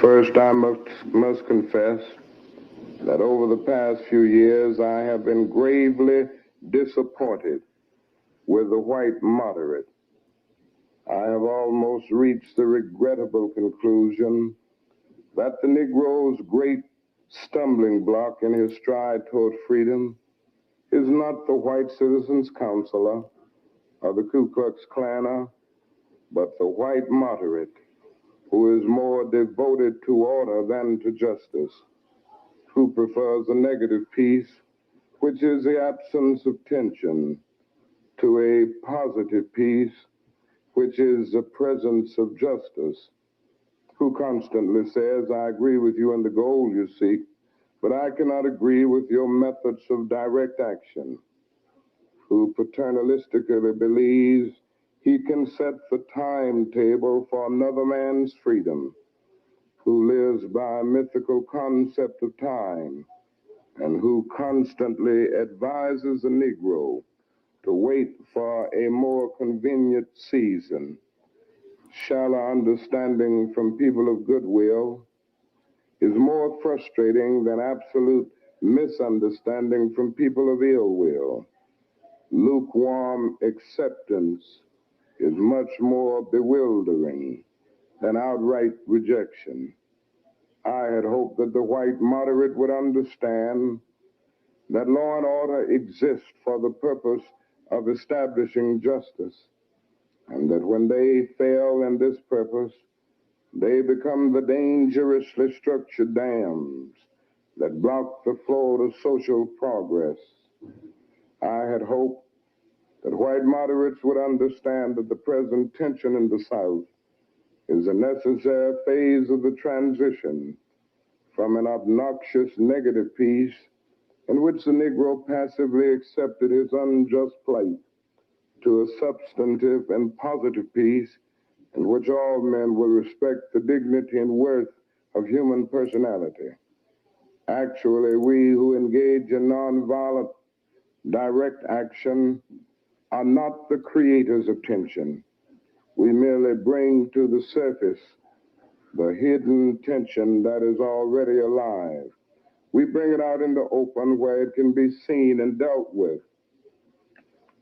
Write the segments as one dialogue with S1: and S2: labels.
S1: First, I must confess that over the past few years I have been gravely disappointed with the white moderate. I have almost reached the regrettable conclusion that the Negro's great stumbling block in his stride toward freedom is not the white citizens' counselor or the Ku Klux Klaner, but the white moderate, who is more devoted to order than to justice, who prefers a negative peace, which is the absence of tension, to a positive peace, which is the presence of justice, who constantly says, I agree with you in the goal you seek, but I cannot agree with your methods of direct action, who paternalistically believes he can set the timetable for another man's freedom, who lives by a mythical concept of time, and who constantly advises the Negro to wait for a more convenient season. Shallow understanding from people of goodwill is more frustrating than absolute misunderstanding from people of ill will. Lukewarm acceptance is much more bewildering than outright rejection. I had hoped that the white moderate would understand that law and order exists for the purpose of establishing justice, and that when they fail in this purpose, they become the dangerously structured dams that block the flow to social progress. I had hoped that white moderates would understand that the present tension in the South is a necessary phase of the transition from an obnoxious negative peace in which the Negro passively accepted his unjust plight to a substantive and positive peace in which all men will respect the dignity and worth of human personality. Actually, we who engage in nonviolent direct action are not the creators of tension. We merely bring to the surface the hidden tension that is already alive. We bring it out in the open where it can be seen and dealt with,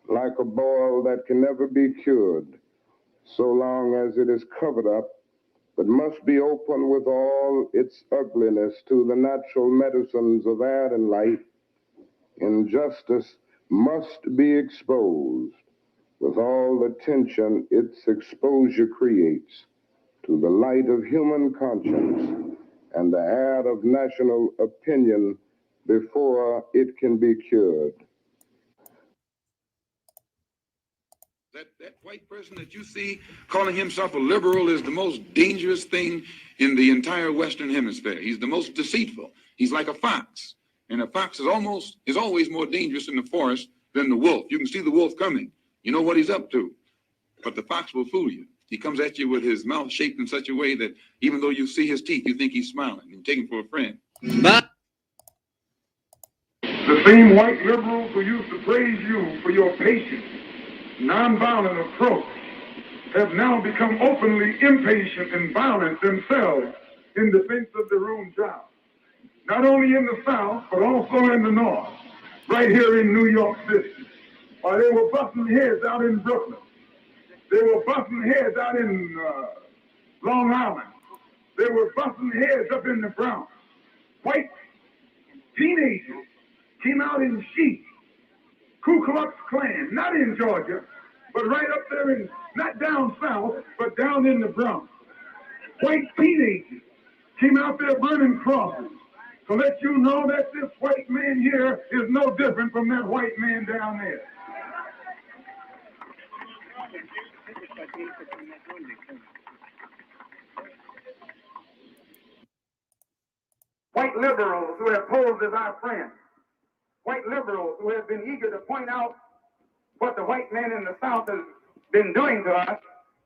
S1: like a boil that can never be cured, so long as it is covered up, but must be open with all its ugliness to the natural medicines of air and light. Injustice must be exposed with all the tension its exposure creates to the light of human conscience and the air of national opinion before it can be cured.
S2: That white person that you see calling himself a liberal is the most dangerous thing in the entire Western Hemisphere. He's the most deceitful. He's like a fox. And a fox is always more dangerous in the forest than the wolf. You can see the wolf coming. You know what he's up to. But the fox will fool you. He comes at you with his mouth shaped in such a way that even though you see his teeth, you think he's smiling. You take him for a friend.
S3: The same white liberals who used to praise you for your patient, nonviolent approach have now become openly impatient and violent themselves in defense of their own job. Not only in the South, but also in the North, right here in New York City. While they were busting heads out in Brooklyn. They were busting heads out in Long Island. They were busting heads up in the Bronx. White teenagers came out in sheets. Ku Klux Klan, not in Georgia, but right up there in, not down south, but down in the Bronx. White teenagers came out there burning crosses to let you know that this white man here is no different from that white man down there. White liberals who have posed as our friends. White liberals who have been eager to point out what the white man in the South has been doing to us,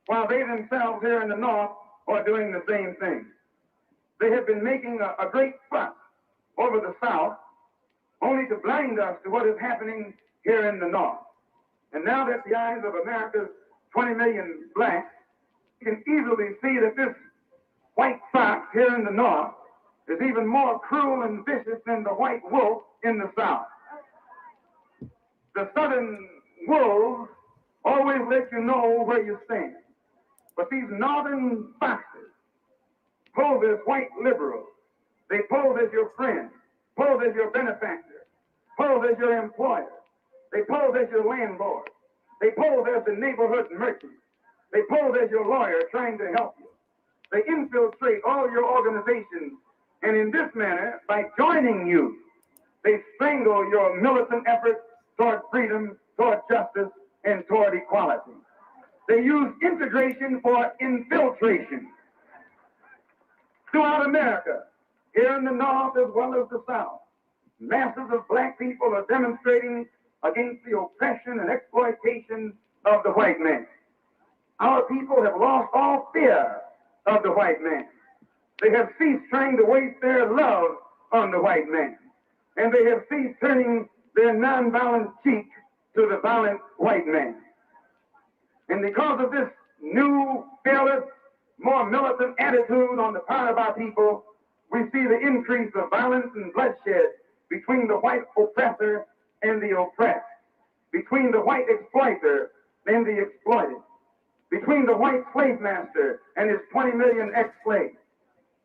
S3: while they themselves here in the North are doing the same thing. They have been making a great fuss over the South, only to blind us to what is happening here in the North. And now that the eyes of America's 20 million blacks can easily see that this white fox here in the north is even more cruel and vicious than the white wolf in the south. The southern wolves always let you know where you stand. But these northern foxes pose as white liberals. They pose as your friend, pose as your benefactor, pose as your employer. They pose as your landlord. They pose as the neighborhood merchant. They pose as your lawyer trying to help you. They infiltrate all your organizations, and in this manner, by joining you, they strangle your militant efforts toward freedom, toward justice, and toward equality. They use integration for infiltration. Throughout America, here in the North as well as the South, masses of black people are demonstrating against the oppression and exploitation of the white man. Our people have lost all fear of the white man. They have ceased trying to waste their love on the white man. And they have ceased turning their nonviolent cheek to the violent white man. And because of this new, fearless, more militant attitude on the part of our people, we see the increase of violence and bloodshed between the white oppressor and the oppressed, between the white exploiter and the exploited, between the white slave master and his 20 million ex-slaves.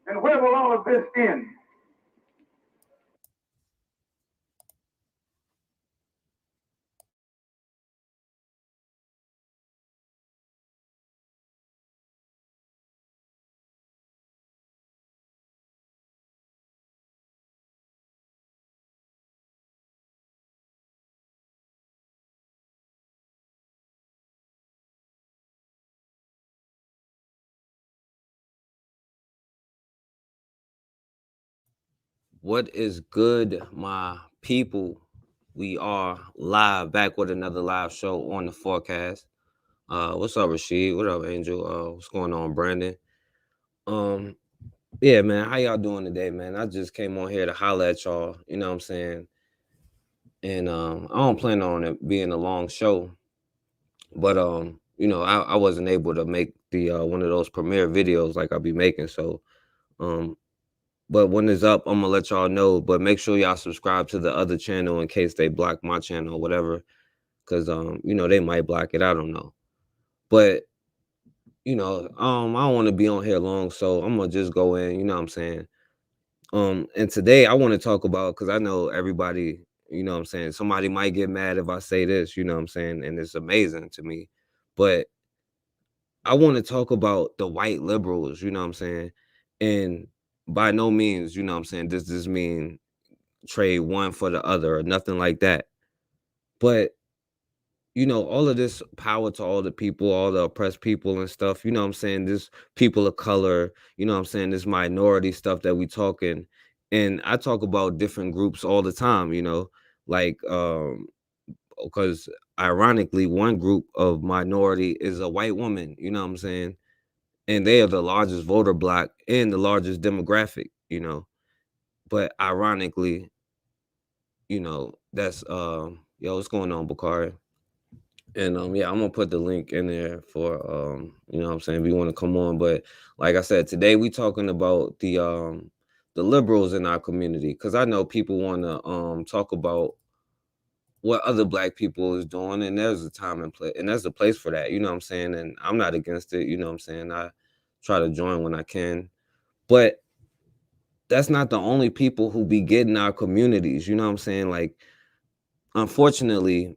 S3: And where will all of this end?
S4: What is good, my people? We are live back with another live show on the forecast. What's up, Rashid? What up, Angel? What's going on, Brandon? Um, yeah, man, how y'all doing today, man? I just came on here to holler at y'all, you know what I'm saying? And I don't plan on it being a long show, but I wasn't able to make the one of those premiere videos like I'll be making, so um but when it's up, I'm gonna let y'all know. But make sure y'all subscribe to the other channel in case they block my channel or whatever. Cause they might block it. I don't know. But I don't want to be on here long, so I'm gonna just go in, you know what I'm saying? And today I want to talk about, because I know everybody, you know what I'm saying, somebody might get mad if I say this, you know what I'm saying, and it's amazing to me. But I want to talk about the white liberals, you know what I'm saying? And by no means, you know what I'm saying, does this mean trade one for the other or nothing like that. But all of this power to all the people, all the oppressed people and stuff, you know what I'm saying? This people of color, you know what I'm saying? This minority stuff that we talking. And I talk about different groups all the time, like because ironically, one group of minority is a white woman, you know what I'm saying? And they are the largest voter block and the largest demographic, But ironically, that's yo, what's going on, Bakari? And yeah, I'm gonna put the link in there for what I'm saying, if you want to come on. But like I said, today we talking about the liberals in our community, because I know people want to talk about what other black people is doing, and there's a time and place, and there's a place for that, you know what I'm saying? And I'm not against it, you know what I'm saying? I try to join when I can. But that's not the only people who be getting our communities, you know what I'm saying? Like, unfortunately,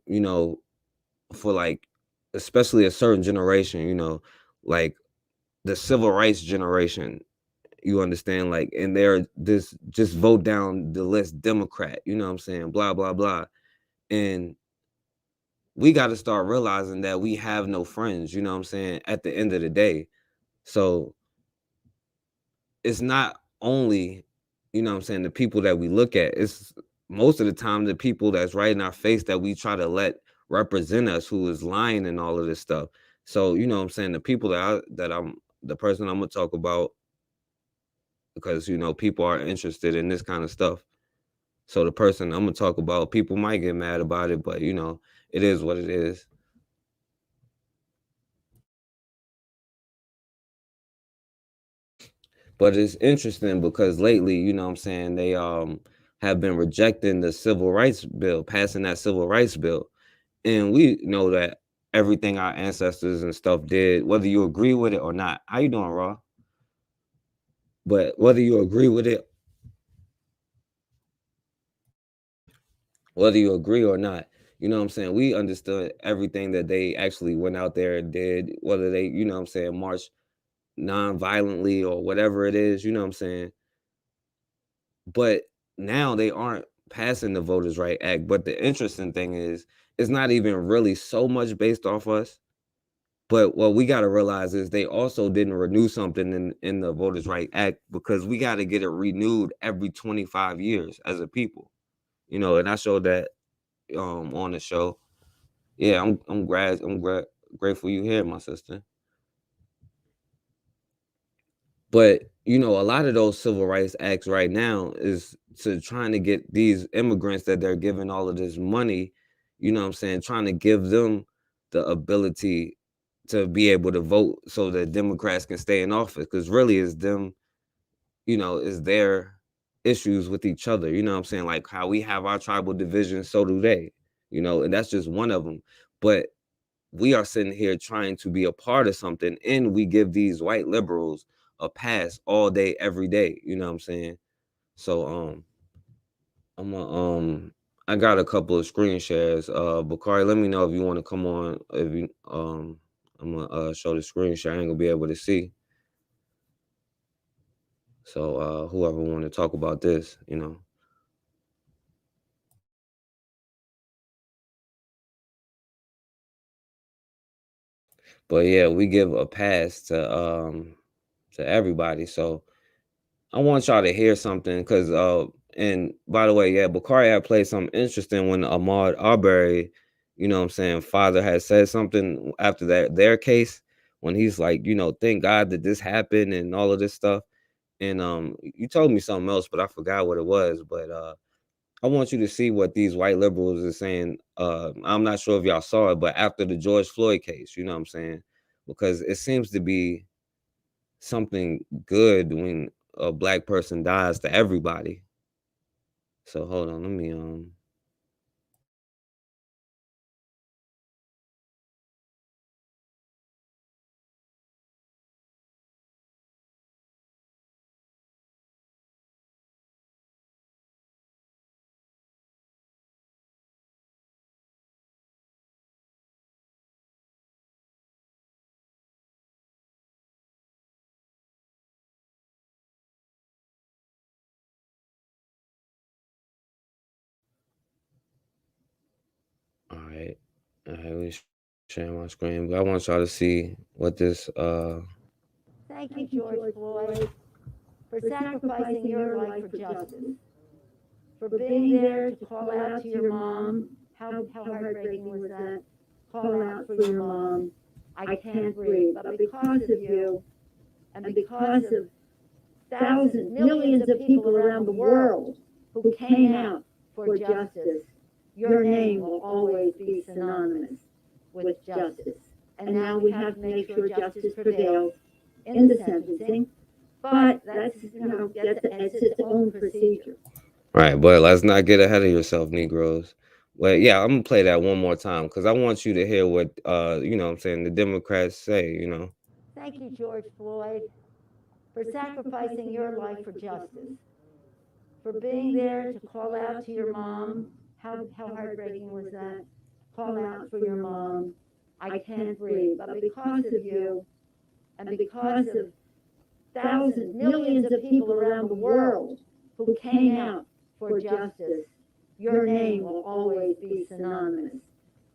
S4: for like especially a certain generation, like the civil rights generation, you understand, like, and they're this just vote down the list Democrat, you know what I'm saying, blah blah blah. And we got to start realizing that we have no friends, you know what I'm saying, at the end of the day. So it's not only, you know what I'm saying, the people that we look at, it's most of the time the people that's right in our face that we try to let represent us, who is lying and all of this stuff. So, you know what I'm saying, the people I'm the person I'm gonna talk about, because people are interested in this kind of stuff. So the person I'm gonna talk about, people might get mad about it, but it is what it is. But it's interesting because lately, you know what I'm saying, they have been rejecting the civil rights bill, passing that civil rights bill. And we know that everything our ancestors and stuff did, whether you agree with it or not. How you doing, Raw? But whether you agree with it, whether you agree or not, you know what I'm saying, we understood everything that they actually went out there and did, whether they, you know what I'm saying, marched non-violently or whatever it is, you know what I'm saying. But now they aren't passing the Voters' Right Act. But the interesting thing is, it's not even really so much based off us. But what we got to realize is they also didn't renew something in the Voters' Right Act, because we got to get it renewed every 25 years as a people. You know, and I showed that on the show. Yeah, I'm grateful you here, my sister. But you know, a lot of those civil rights acts right now is to trying to get these immigrants that they're giving all of this money, you know what I'm saying, trying to give them the ability to be able to vote so that Democrats can stay in office. Because really it's them, you know, is their issues with each other. You know what I'm saying? Like how we have our tribal divisions, so do they, you know, and that's just one of them. But we are sitting here trying to be a part of something, and we give these white liberals a pass all day every day, you know what I'm saying? So I'm a, I got a couple of screen shares. Bakari, let me know if you want to come on. If you I'm gonna show the screen share. I ain't gonna be able to see. So whoever want to talk about this, you know. But yeah, we give a pass to everybody. So I want y'all to hear something, because and by the way, yeah, Bakari had played something interesting when Ahmaud Arbery, you know what I'm saying, father had said something after their case, when he's like, you know, thank God that this happened and all of this stuff. And you told me something else, but I forgot what it was. But I want you to see what these white liberals are saying. I'm not sure if y'all saw it, but after the George Floyd case, you know what I'm saying? Because it seems to be something good when a black person dies to everybody. So hold on, let me all right. All right, we sharing my screen. But I want y'all to see what this
S5: Thank you, George Floyd, for sacrificing your life for justice, for being there to call out to your mom. How heartbreaking was that? Call out for your mom. I can't breathe. But because of you, and because of thousands, millions of people around the world who came out for justice, your name will always be synonymous with justice. And now we have to make sure justice prevails in the sentencing, but that's, it's its own procedure.
S4: Right, but let's not get ahead of yourself, Negroes. Well, yeah, I'm gonna play that one more time, because I want you to hear what you know what I'm saying, the Democrats say, you know.
S5: Thank you, George Floyd, for sacrificing your life for justice, for being there to call out to your mom. How heartbreaking was that? Call out for your mom. I can't breathe. But because of you, and because of thousands, millions of people around the world who came out for justice, your name will always be synonymous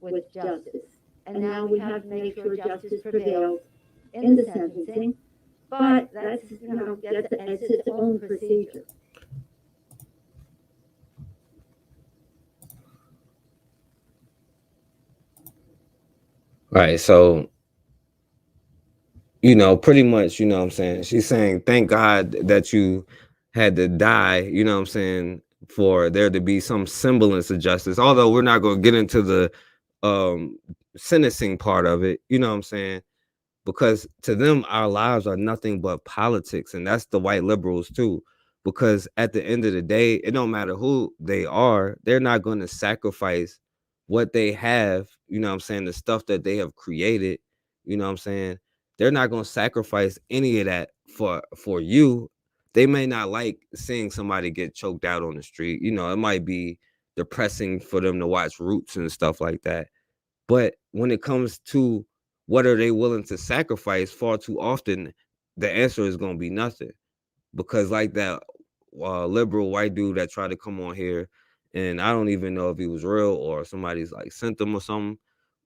S5: with justice. And now we have to make sure justice prevails in the sentencing, but that's, it's its own procedure.
S4: Right, so you know, pretty much, you know what I'm saying, she's saying thank God that you had to die, you know what I'm saying, for there to be some semblance of justice. Although we're not going to get into the sentencing part of it, you know what I'm saying, because to them our lives are nothing but politics, and that's the white liberals too. Because at the end of the day, it don't matter who they are, they're not going to sacrifice what they have, you know what I'm saying, the stuff that they have created, you know what I'm saying? They're not going to sacrifice any of that for you. They may not like seeing somebody get choked out on the street. You know, it might be depressing for them to watch Roots and stuff like that. But when it comes to what are they willing to sacrifice, far too often the answer is going to be nothing. Because like that liberal white dude that tried to come on here, and I don't even know if he was real or somebody's like sent him or something.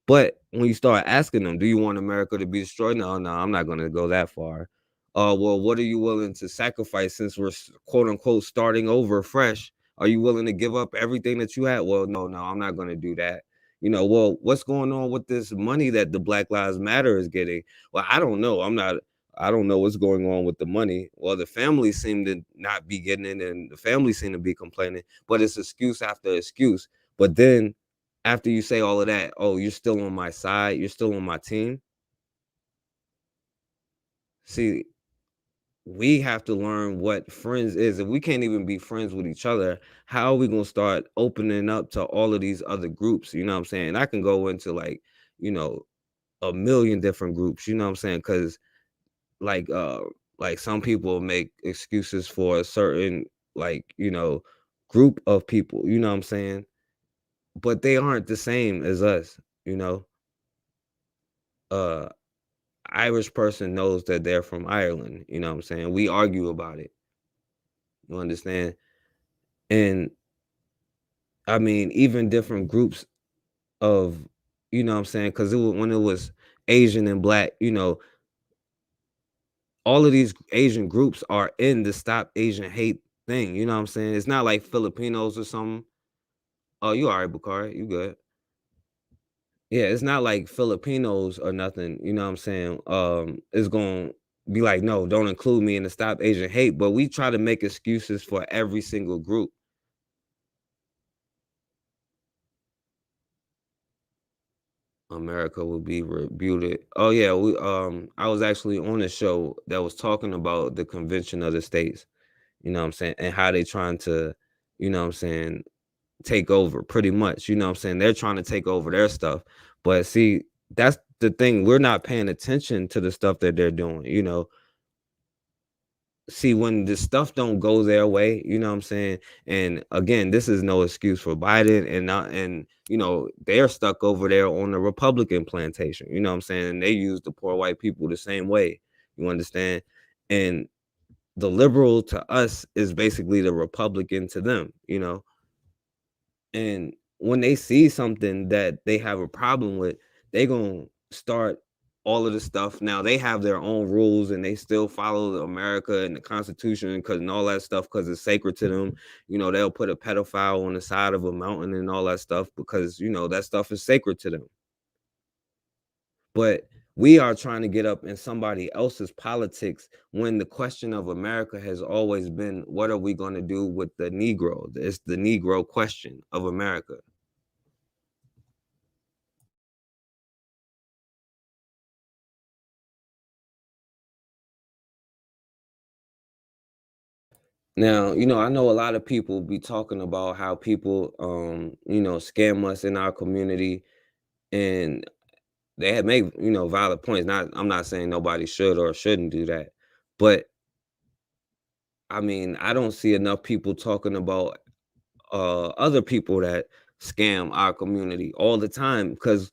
S4: But when you start asking them, do you want America to be destroyed? No, I'm not going to go that far. Well, what are you willing to sacrifice since we're quote unquote starting over fresh? Are you willing to give up everything that you had? Well, no, I'm not going to do that. You know, well, what's going on with this money that the Black Lives Matter is getting? Well, I don't know. I don't know what's going on with the money. Well, the families seem to not be getting it, and the families seem to be complaining, but it's excuse after excuse. But then after you say all of that, oh, you're still on my side, you're still on my team. See, we have to learn what friends is. If we can't even be friends with each other, how are we going to start opening up to all of these other groups? You know what I'm saying? And I can go into like, you know, a million different groups, you know what I'm saying? Because like some people make excuses for a certain, like, you know, group of people, you know what I'm saying? But they aren't the same as us, you know. uh Irish person knows that they're from Ireland, you know what I'm saying? We argue about it. You understand? And I mean, even different groups of, you know what I'm saying? Because when it was Asian and black, you know, all of these Asian groups are in the Stop Asian Hate thing. You know what I'm saying? It's not like Filipinos or something. Oh, you all right, Bakari? You good? Yeah, it's not like Filipinos or nothing. You know what I'm saying? It's gonna be like, no, don't include me in the Stop Asian Hate. But we try to make excuses for every single group. America will be rebuted. Oh yeah, I was actually on a show that was talking about the Convention of the States, you know what I'm saying, and how they trying to, you know what I'm saying, take over pretty much, you know what I'm saying? They're trying to take over their stuff. But see, that's the thing. We're not paying attention to the stuff that they're doing, you know. See, when the stuff don't go their way, you know what I'm saying? And again, this is no excuse for Biden, and not, and you know, they're stuck over there on the Republican plantation, you know what I'm saying? And they use the poor white people the same way. You understand? And the liberal to us is basically the Republican to them, you know. And when they see something that they have a problem with, they gonna start all of the stuff. Now they have their own rules and they still follow America and the Constitution because and all that stuff because it's sacred to them. You know, they'll put a pedophile on the side of a mountain and all that stuff because you know that stuff is sacred to them. But we are trying to get up in somebody else's politics when the question of America has always been, what are we going to do with the Negro? It's the Negro question of America. Now, you know, I know a lot of people be talking about how people, you know, scam us in our community, and they have make, you know, valid points. Not, I'm not saying nobody should or shouldn't do that, but I mean, I don't see enough people talking about other people that scam our community all the time because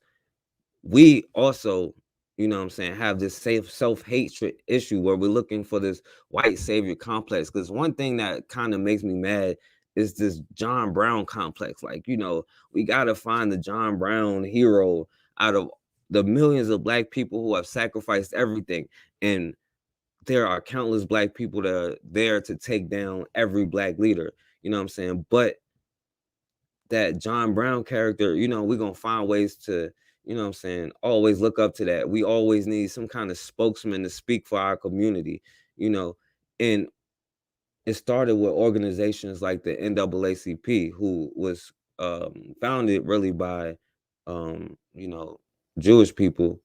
S4: we also, you know what I'm saying, have this safe self-hatred issue where we're looking for this white savior complex. Because one thing that kind of makes me mad is this John Brown complex. Like, you know, we got to find the John Brown hero out of the millions of black people who have sacrificed everything. And there are countless black people that are there to take down every black leader. You know what I'm saying? But that John Brown character, you know, we're gonna find ways to, you know what I'm saying, always look up to that. We always need some kind of spokesman to speak for our community, you know. And it started with organizations like the NAACP, who was founded really by you know, Jewish people.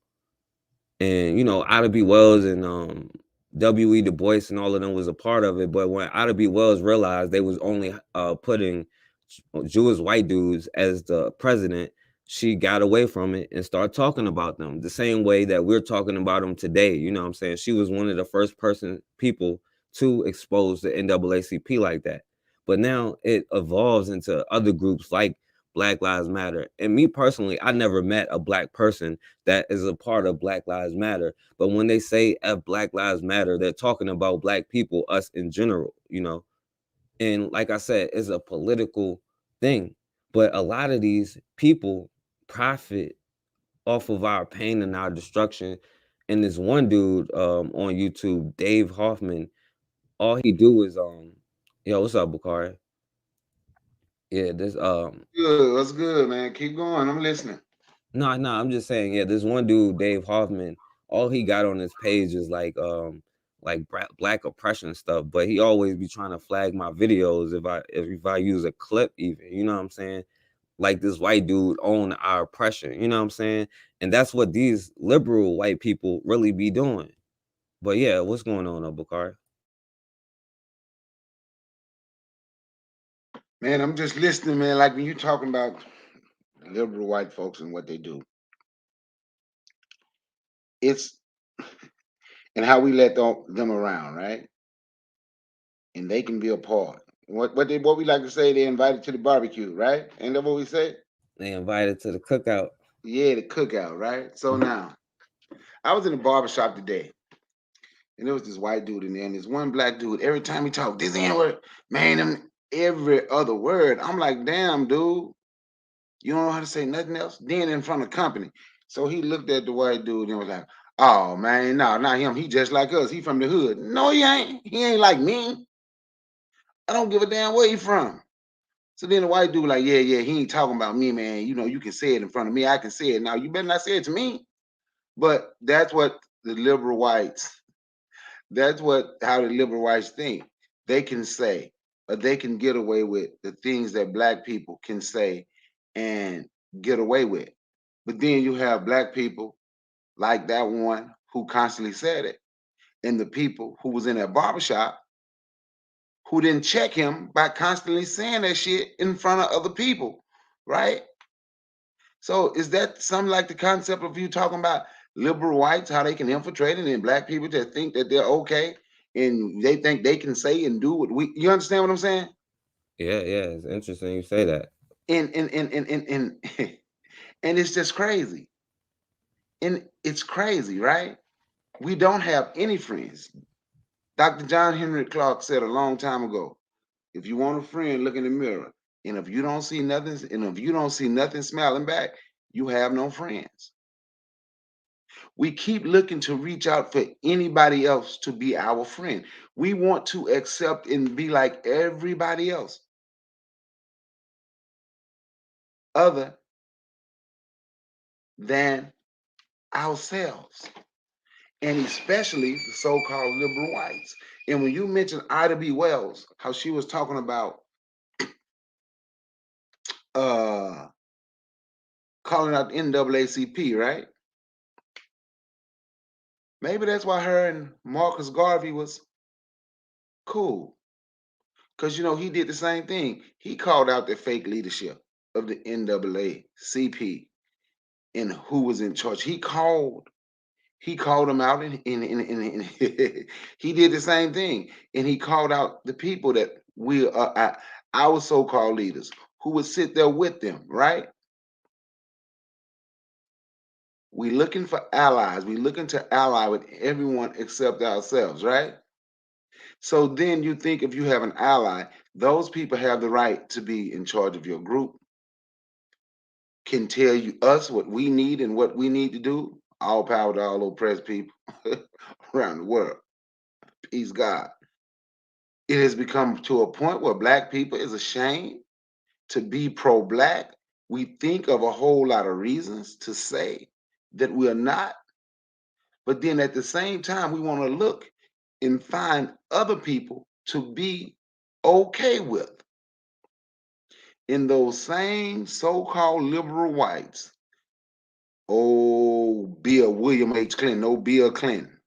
S4: And Ida B. Wells and W.E. Du Bois and all of them was a part of it. But when Ida B. Wells realized they was only putting Jewish white dudes as the president, she got away from it and started talking about them the same way that we're talking about them today. You know what I'm saying? She was one of the first people to expose the NAACP like that. But now it evolves into other groups like Black Lives Matter. And me personally, I never met a black person that is a part of Black Lives Matter. But when they say F Black Lives Matter, they're talking about black people, us in general. And like I said, it's a political thing. But a lot of these people profit off of our pain and our destruction. And this one dude on YouTube, Dave Hoffman, all he do is yo, what's up, Bakari? Yeah, this
S6: Good. What's good, man? Keep going. I'm listening.
S4: no, I'm just saying, yeah, this one dude, Dave Hoffman, all he got on his page is like black oppression stuff, but he always be trying to flag my videos if I use a clip even, you know what I'm saying? Like this white dude own our oppression, you know what I'm saying? And that's what these liberal white people really be doing. But yeah, what's going on, Bakari?
S6: Man, I'm just listening, man. Like when you talking about liberal white folks and what they do, it's and how we let them around, right? And they can be a part. What we like to say, they invited to the barbecue, right? Ain't that what we say?
S4: They invited to the cookout.
S6: Yeah, the cookout, right? So now, I was in a barber shop today, and there was this white dude in there, and this one black dude. Every time he talked, this N word, man, every other word. I'm like, damn, dude. You don't know how to say nothing else? Then in front of company. So he looked at the white dude and was like, oh man, no, not him. He just like us. He from the hood. No, he ain't. He ain't like me. I don't give a damn where he from. So then the white dude like, yeah, he ain't talking about me, man. You know, you can say it in front of me. I can say it. Now you better not say it to me. But that's what the liberal whites, that's what how the liberal whites think. They can say, or they can get away with the things that black people can say and get away with. But then you have black people like that one who constantly said it, and the people who was in that barbershop who didn't check him by constantly saying that shit in front of other people, right? So is that something like the concept of you talking about liberal whites, how they can infiltrate it, and black people just think that they're okay and they think they can say and do what we you understand what I'm saying?
S4: Yeah, it's interesting you say that.
S6: And and it's just crazy. And it's crazy, right? We don't have any friends. Dr. John Henry Clark said a long time ago, if you want a friend, look in the mirror. And if you don't see nothing, and if you don't see nothing smiling back, you have no friends. We keep looking to reach out for anybody else to be our friend. We want to accept and be like everybody else, other than ourselves, and especially the so-called liberal whites. And when you mentioned Ida B. Wells, how she was talking about uh calling out the NAACP, right? Maybe that's why her and Marcus Garvey was cool. Because he did the same thing. He called out the fake leadership of the NAACP and who was in charge. He called them out and he did the same thing. And he called out the people that we are our so-called leaders who would sit there with them, right? We looking for allies. We looking to ally with everyone except ourselves, right? So then you think if you have an ally, those people have the right to be in charge of your group, can tell you us what we need and what we need to do. All power to all oppressed people around the world. Peace God. It has become to a point where black people is ashamed to be pro-black. We think of a whole lot of reasons to say that we are not, but then at the same time, we want to look and find other people to be okay with. In those same so-called liberal whites William H. Clinton, old Bill Clinton,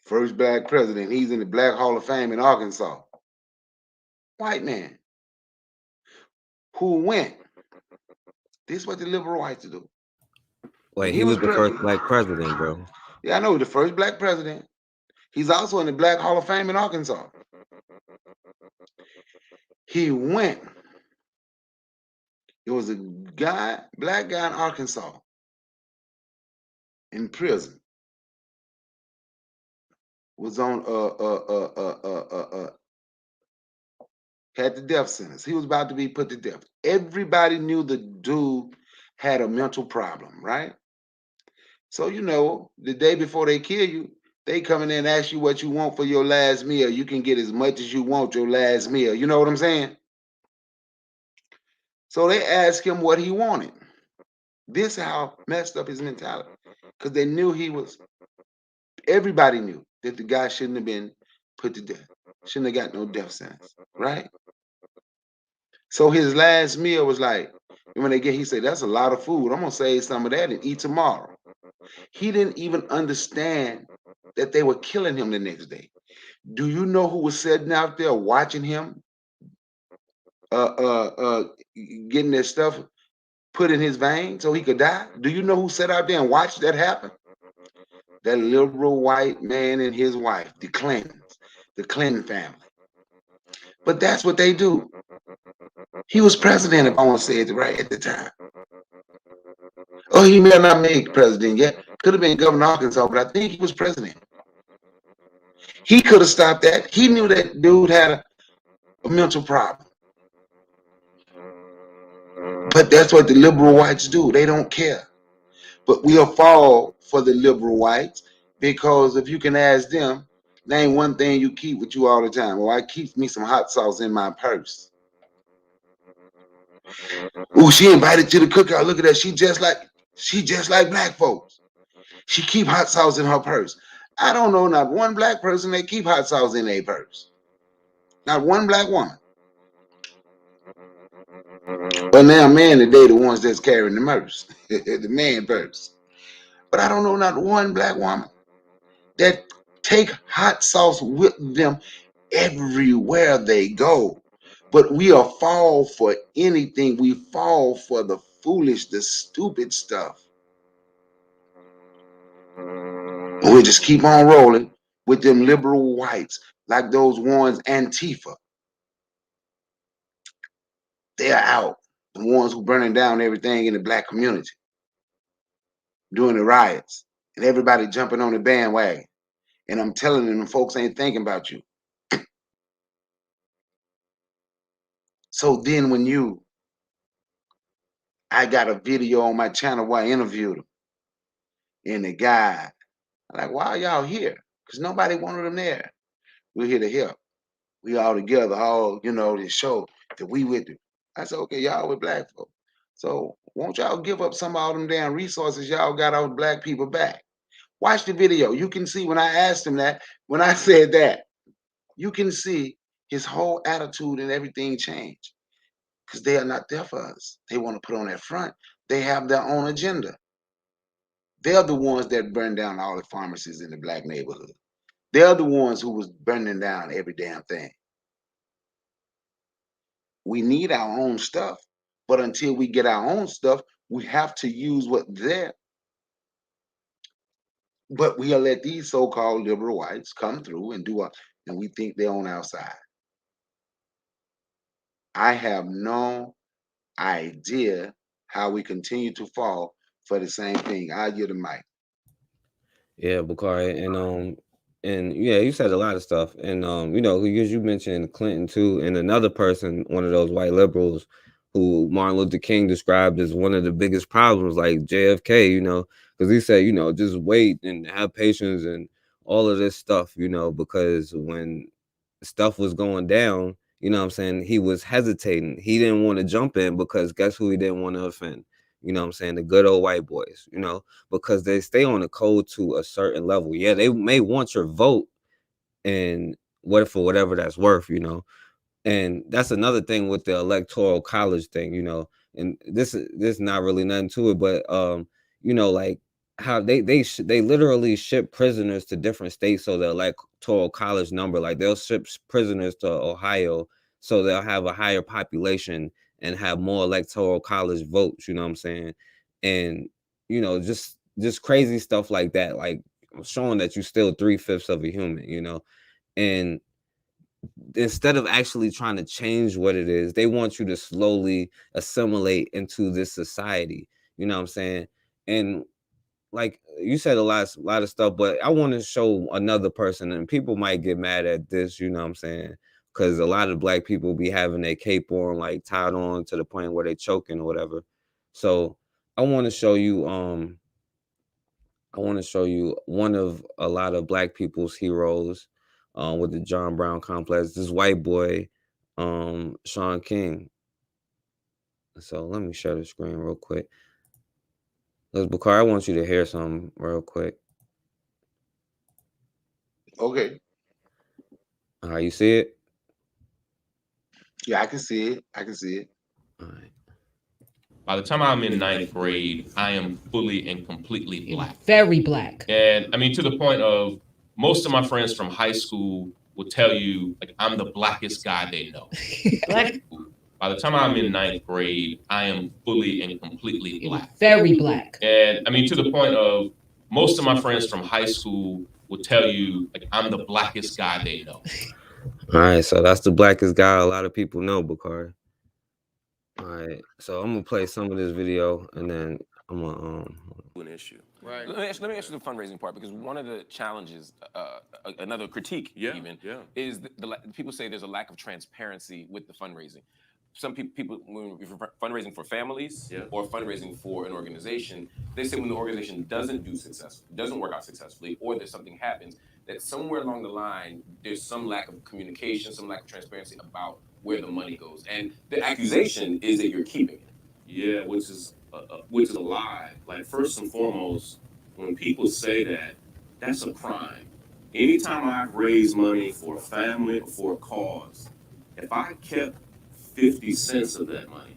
S6: first black president. He's in the Black Hall of Fame in Arkansas. White man who went. This is what the liberal whites do.
S4: Wait,
S6: When
S4: he
S6: he was
S4: was the first
S6: president,
S4: black president, bro.
S6: yeah, I know the first black president. He's also in the Black Hall of Fame in Arkansas. He went. It was a black guy in Arkansas, in prison. Was on had the death sentence. He was about to be put to death. Everybody knew the dude had a mental problem, right? So the day before they kill you, they come in there and ask you what you want for your last meal. You can get as much as you want your last meal. You know what I'm saying? So they asked him what he wanted. This is how messed up his mentality. Because they knew everybody knew that the guy shouldn't have been put to death. Shouldn't have got no death sentence, right? So his last meal was like, he said, that's a lot of food. I'm going to save some of that and eat tomorrow. He didn't even understand that they were killing him the next day. Do you know who was sitting out there watching him getting their stuff put in his veins so he could die? Do you know who sat out there and watched that happen? That liberal white man and his wife, the Clinton family. But that's what they do. He was president, if I want to say it right at the time. Oh, he may have not made president yet. Could have been governor of Arkansas, but I think he was president. He could have stopped that. He knew that dude had a mental problem. But that's what the liberal whites do. They don't care. But we'll fall for the liberal whites because if you can ask them, name one thing you keep with you all the time. Well, I keep me some hot sauce in my purse. Oh, she invited to the cookout. Look at that. She just like black folks. She keep hot sauce in her purse. I don't know not one black person that keep hot sauce in their purse. Not one black woman. But now men today the ones that's carrying the purse, the man purse. But I don't know not one black woman that take hot sauce with them everywhere they go. But we'll fall for anything. We fall for the foolish, the stupid stuff. And we'll just keep on rolling with them liberal whites, like those ones Antifa. They're out. The ones who burning down everything in the black community, doing the riots, and everybody jumping on the bandwagon. And I'm telling them, folks ain't thinking about you. So then I got a video on my channel where I interviewed him. And the guy, I'm like, why are y'all here? Because nobody wanted them there. We're here to help. We all together, to show that we with you. I said, okay, y'all with black folk. So won't y'all give up some of all them damn resources y'all got on black people back? Watch the video. You can see when I asked him that, when I said that, you can see his whole attitude and everything changed. Because they are not there for us. They want to put on that front. They have their own agenda. They're the ones that burn down all the pharmacies in the black neighborhood. They're the ones who was burning down every damn thing. We need our own stuff, but until we get our own stuff, we have to use what's there. But we'll let these so-called liberal whites come through and and we think they're on our side. I have no idea how we continue to fall for the same thing. I get the mic.
S4: Yeah, Bakari, and yeah, you said a lot of stuff, and because you mentioned Clinton too, and another person, one of those white liberals, who Martin Luther King described as one of the biggest problems, like JFK, because he said, just wait and have patience and all of this stuff, because when stuff was going down, what I'm saying, he was hesitating. He didn't want to jump in because guess who he didn't want to offend? What I'm saying, the good old white boys, because they stay on the code to a certain level. Yeah, they may want your vote and for whatever that's worth, And that's another thing with the electoral college thing, and this is not really nothing to it, but like how they literally ship prisoners to different states so they'll electoral college number. Like they'll ship prisoners to Ohio so they'll have a higher population and have more electoral college votes. You know what I'm saying? And just crazy stuff like that. Like showing that you're still 3/5 of a human. And instead of actually trying to change what it is, they want you to slowly assimilate into this society. You know what I'm saying? And like you said a lot of stuff, but I want to show another person, and people might get mad at this, you know what I'm saying? Because a lot of black people be having their cape on, like tied on to the point where they choking or whatever. So I want to show you, one of a lot of black people's heroes, with the John Brown complex. This white boy, Sean King. So let me share the screen real quick. Let's Bakar, I want you to hear something real quick.
S6: Okay.
S4: You see it?
S6: Yeah, I can see it. I can see it.
S4: All right.
S7: By the time I'm in ninth grade, I am fully and completely black.
S8: Very black.
S7: And I mean, to the point of most of my friends from high school will tell you, like, I'm the blackest guy they know. By the time I'm in ninth grade, I am fully and completely black.
S8: Very black.
S7: And I mean, to the point of most of my friends from high school will tell you, like, I'm the blackest guy they know.
S4: All right, so that's the blackest guy a lot of people know, Bakari. All right, so I'm gonna play some of this video, and then I'm gonna
S9: an issue.
S7: Right.
S9: Let me ask you the fundraising part, because one of the challenges, another critique is the people say there's a lack of transparency with the fundraising. Some people when you're fundraising for families or fundraising for an organization, they say when the organization doesn't work out successfully, or there's something happens, that somewhere along the line there's some lack of communication, some lack of transparency about where the money goes, and the accusation is that you're keeping it.
S7: Yeah, which is a lie. Like, first and foremost, when people say that, that's a crime. Anytime I've raised money for a family or for a cause, if I kept 50 cents of that money,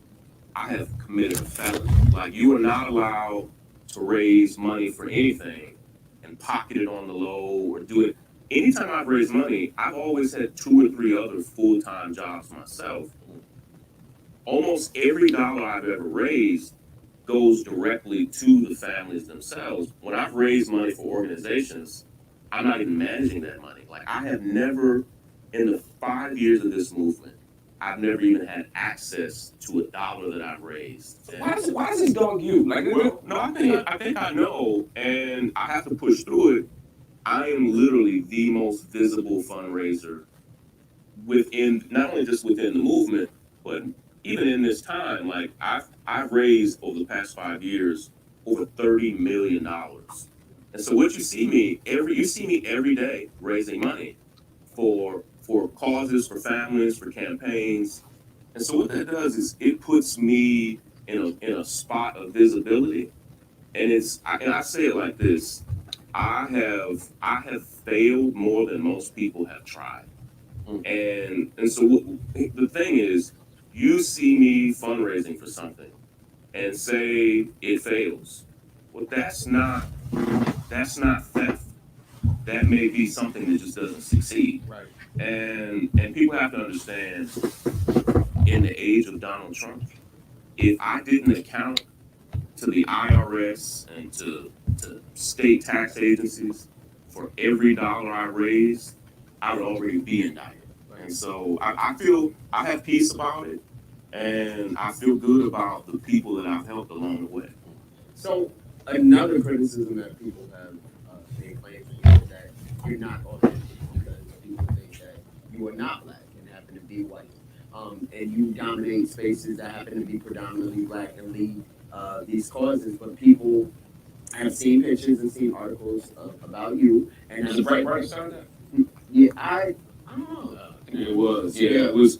S7: I have committed a felony. Like, you are not allowed to raise money for anything and pocket it on the low or do it. Anytime I've raised money, I've always had 2 or 3 other full-time jobs myself. Almost every dollar I've ever raised goes directly to the families themselves. When I've raised money for organizations, I'm not even managing that money. Like, I have never, in the 5 years of this movement, I've never even had access to a dollar that I've raised.
S9: Why does this dog you? Like,
S7: well, no, I think I know, and I have to push through it. I am literally the most visible fundraiser within, not only just within the movement, but even in this time. Like, I've raised over the past 5 years over $30 million. And so what you see me every day raising money for causes, for families, for campaigns. And so what that does is it puts me in a spot of visibility. And I say it like this: I have failed more than most people have tried. And so the thing is, you see me fundraising for something and say it fails. Well, that's not theft. That may be something that just doesn't succeed.
S9: Right.
S7: And people have to understand, in the age of Donald Trump, if I didn't account to the IRS and to state tax agencies for every dollar I raised, I would already be indicted. And so I feel I have peace about it, and I feel good about the people that I've helped along the way.
S10: So another criticism that people have made claims to you is that you're not authentic, because people think that you are not black and happen to be white. And you dominate spaces that happen to be predominantly black and lead these causes, but people have seen pictures and seen articles about you. And
S9: Was it Breitbart started that?
S10: Yeah, I don't know.
S7: It was, yeah. It was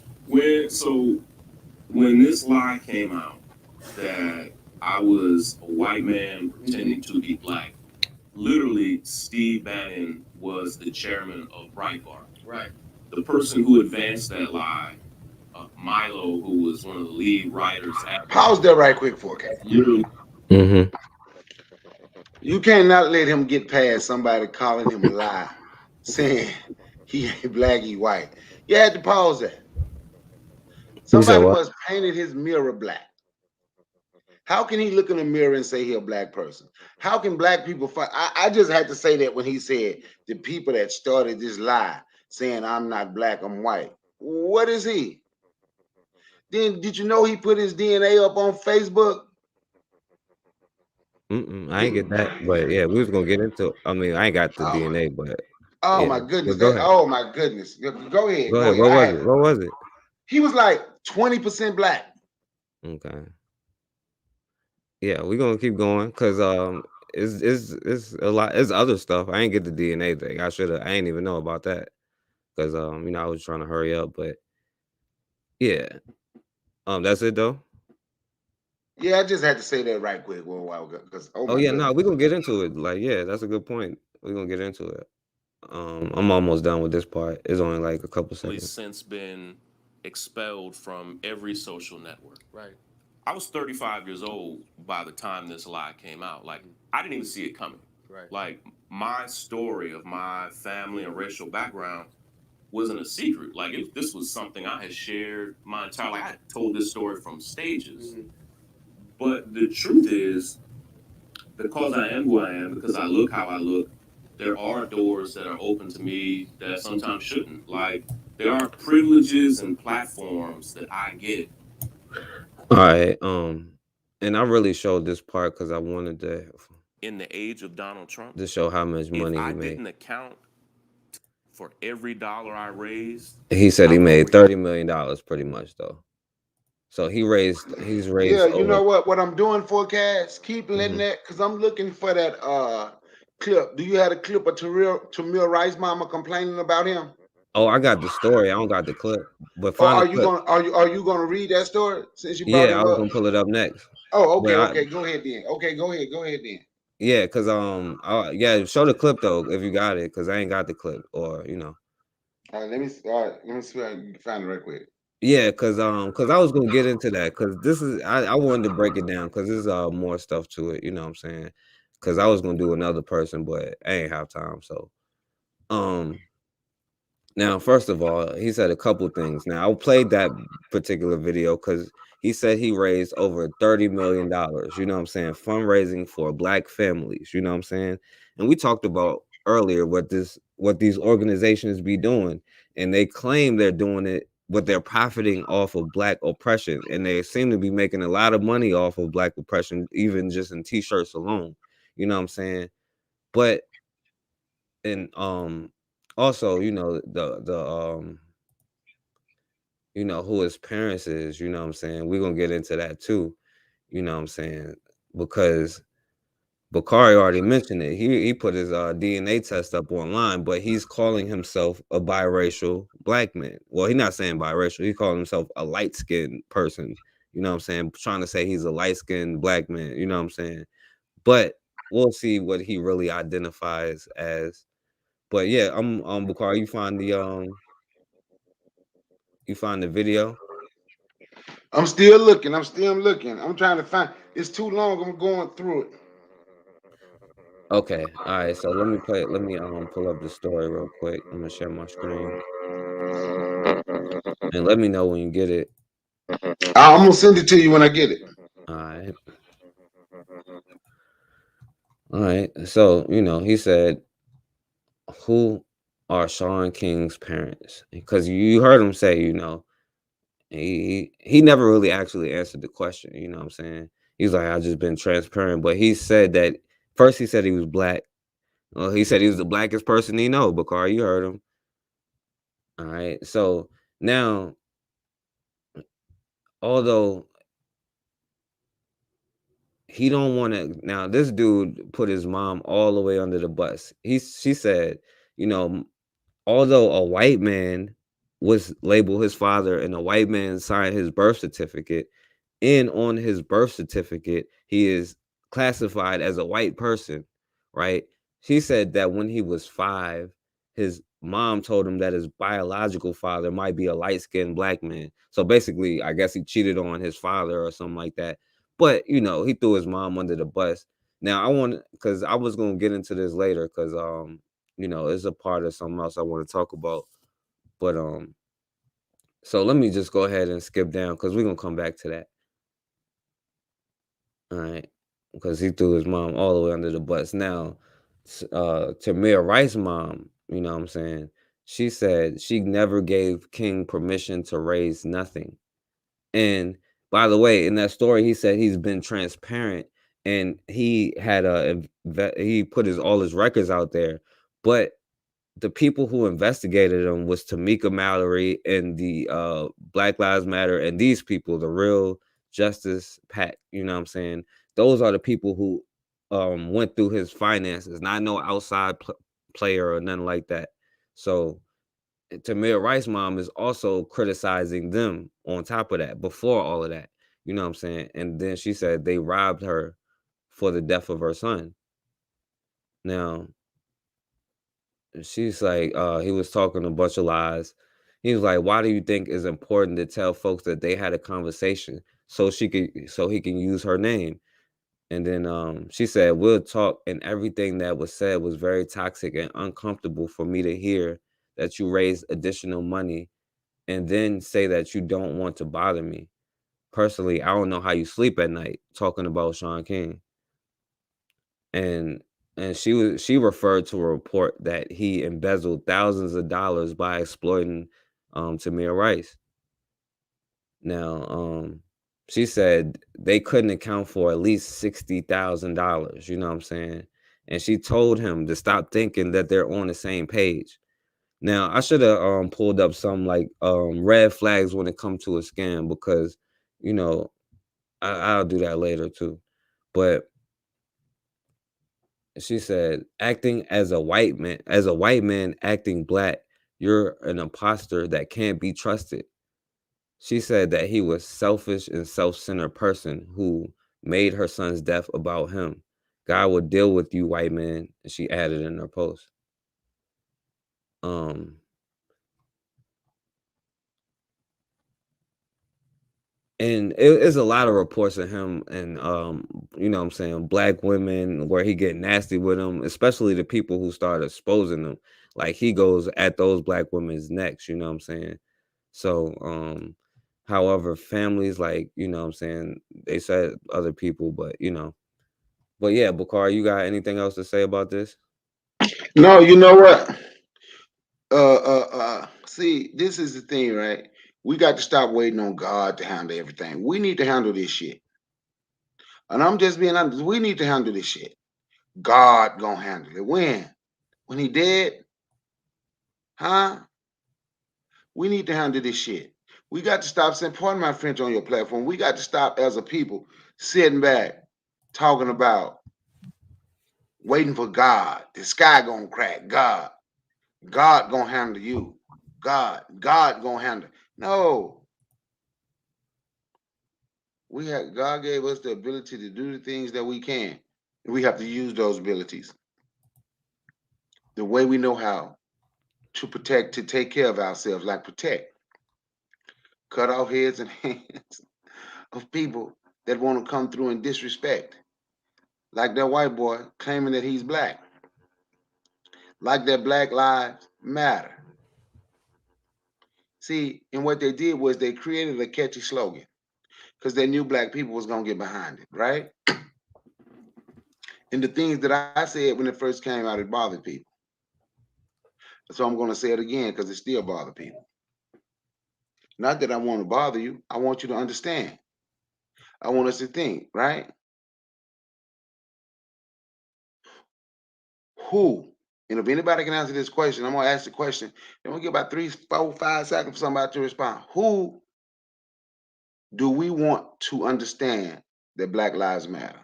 S7: when this lie came out that I was a white man pretending to be black. Literally, Steve Bannon was the chairman of Breitbart.
S10: Right.
S7: The person who advanced that lie, Milo, who was one of the lead writers.
S6: Pause there right quick for okay.
S7: Literally.
S4: Mm-hmm.
S6: You cannot let him get past somebody calling him a lie, saying he ain't black, he white. You had to pause that.
S4: You said
S6: Somebody
S4: what?
S6: must painted his mirror black. How can he look in the mirror and say he a black person? How can black people fight? I just had to say that when he said the people that started this lie, saying I'm not black, I'm white. What is he? Then did you know he put his DNA up on Facebook?
S4: I ain't get that, but yeah, we was gonna get into. I mean, I ain't got the
S6: Oh my,
S4: DNA, but
S6: oh
S4: yeah.
S6: my goodness.
S4: But go
S6: That
S4: ahead.
S6: oh my goodness. Go ahead,
S4: Go
S6: go
S4: ahead.
S6: ahead.
S4: What was it? What was it?
S6: He was like 20% black.
S4: Okay. Yeah, we're gonna keep going because it's a lot. It's other stuff. I ain't get the DNA thing. I should have. I ain't even know about that because I was trying to hurry up, but yeah. That's it though.
S6: Yeah, I just had to say that right quick a while ago because oh
S4: Oh
S6: my
S4: yeah, no,
S6: goodness.
S4: we're gonna get into it. Like, yeah, that's a good point. We're gonna get into it. I'm almost done with this part. It's only like a couple seconds.
S7: Since been expelled from every social network. Right. I was 35 years old by the time this lie came out. Like, I didn't even see it coming. Right. Like, my story of my family and racial background wasn't a secret. Like, this was something I had shared my entire life. I had told this story from stages. But the truth is, because I am who I am, because I look how I look, there are doors that are open to me that sometimes shouldn't. Like, there are privileges and platforms that I get.
S4: All right. And I really showed this part because I wanted
S7: In the age of Donald Trump,
S4: to show how much
S7: if
S4: money
S7: I
S4: he made.
S7: didn't account for every dollar I raised,
S4: He said
S7: I
S4: he
S7: would
S4: made
S7: already.
S4: $30 million pretty much though. So he's
S6: Yeah,
S4: raised
S6: you
S4: over.
S6: know what I'm doing forecast? Keep letting
S4: Mhm.
S6: that because I'm looking for that clip. Do you have a clip of Tamir Rice mama complaining about him?
S4: Oh, I got the story. I don't got the clip, but
S6: Or
S4: find the clip.
S6: are you gonna read that story since you brought
S4: Yeah, I
S6: him
S4: was
S6: up?
S4: gonna pull it up next.
S6: Oh,
S4: But
S6: okay,
S4: I
S6: okay, go ahead then. Okay, go ahead then.
S4: Yeah, cause yeah, show the clip though if you got it, cause I ain't got the clip or
S6: All right, let me see if I can find it right quick.
S4: yeah, cause I was gonna get into that, cause this is I wanted to break it down, cause there's more stuff to it, you know what I'm saying? Cause I was gonna do another person, but I ain't have time, so um. Now, first of all, he said a couple things. Now, I played that particular video because he said he raised over $30 million, you know what I'm saying? Fundraising for black families, you know what I'm saying? And we talked about earlier what these organizations be doing. And they claim they're doing it, but they're profiting off of black oppression. And they seem to be making a lot of money off of black oppression, even just in t-shirts alone. You know what I'm saying? But and also, who his parents is, you know what I'm saying? We're gonna get into that too, you know what I'm saying? Because Bakari already mentioned it. He put his DNA test up online, but he's calling himself a biracial black man. Well, he's not saying biracial, he's calling himself a light-skinned person, you know what I'm saying? Trying to say he's a light-skinned black man, you know what I'm saying? But we'll see what he really identifies as. But yeah, I'm Bakari, you find the video?
S6: I'm still looking. I'm still looking. I'm trying to find. It's too long. I'm going through it.
S4: Okay. All right. So let me play it. Let me pull up the story real quick. I'm gonna share my screen and let me know when you get it.
S6: I'm gonna send it to you when I get it.
S4: All right. All right. So, he said, who are Sean King's parents? Because you heard him say, he never really actually answered the question, you know what I'm saying? He's like, I just been transparent. But he said that first he said he was black. Well, he said he was the blackest person he know, Bakar, you heard him. All right. So now, although he don't want to, now this dude put his mom all the way under the bus. She said, you know, although a white man was labeled his father and a white man signed his birth certificate, and on his birth certificate, he is classified as a white person, right? She said that when he was 5, his mom told him that his biological father might be a light-skinned black man. So basically, I guess he cheated on his father or something like that. But, he threw his mom under the bus. Now I want, because I was gonna get into this later, because it's a part of something else I want to talk about. But so let me just go ahead and skip down because we're gonna come back to that. All right, because he threw his mom all the way under the bus. Now, Tamir Rice's mom, you know what I'm saying? She said she never gave King permission to raise nothing. And by the way, in that story, he said he's been transparent and he had he put all his records out there, but the people who investigated him was Tamika Mallory and the Black Lives Matter and these people, the real Justice Pack. You know what I'm saying? Those are the people who went through his finances, not no outside player or nothing like that. So Tamir Rice's mom is also criticizing them on top of that, before all of that. You know what I'm saying? And then she said they robbed her for the death of her son. Now, she's like, he was talking a bunch of lies. He was like, why do you think it's important to tell folks that they had a conversation so he can use her name? And then she said, we'll talk, and everything that was said was very toxic and uncomfortable for me to hear, that you raised additional money and then say that you don't want to bother me. Personally, I don't know how you sleep at night talking about Sean King. And she referred to a report that he embezzled thousands of dollars by exploiting Tamir Rice. Now, she said they couldn't account for at least $60,000. You know what I'm saying? And she told him to stop thinking that they're on the same page. Now, I should have pulled up some like red flags when it comes to a scam, because you know I'll do that later too. But she said, acting as a white man acting black, you're an imposter that can't be trusted. She said that he was selfish and self-centered person who made her son's death about him. God will deal with you, white man. And she added in her post. Um, and it's a lot of reports of him and you know what I'm saying, black women where he get nasty with them, especially the people who start exposing them. Like he goes at those black women's necks, you know what I'm saying? So however, families, like, you know what I'm saying, they said other people, but but yeah, Bakar, you got anything else to say about this?
S6: No, you know what? See, this is the thing, right? We got to stop waiting on God to handle everything. We need to handle this shit. And I'm just being honest. We need to handle this shit. God gonna handle it. When? When he dead? Huh? We need to handle this shit. We got to stop saying, pardon my French on your platform. We got to stop as a people sitting back talking about waiting for God. The sky gonna crack. God gonna handle you. God gonna handle. No, God gave us the ability to do the things that we can. We have to use those abilities the way we know how to protect, to take care of ourselves, like protect, cut off heads and hands of people that want to come through and disrespect, like that white boy claiming that he's black, like that Black Lives Matter. See, and what they did was they created a catchy slogan because they knew black people was gonna get behind it, right? And the things that I said when it first came out, it bothered people. So I'm gonna say it again because it still bothers people. Not that I want to bother you. I want you to understand. I want us to think, right? Who? And if anybody can answer this question, I'm gonna ask the question. Then we'll get about 3, 4, 5 seconds for somebody to respond. Who do we want to understand that Black Lives Matter?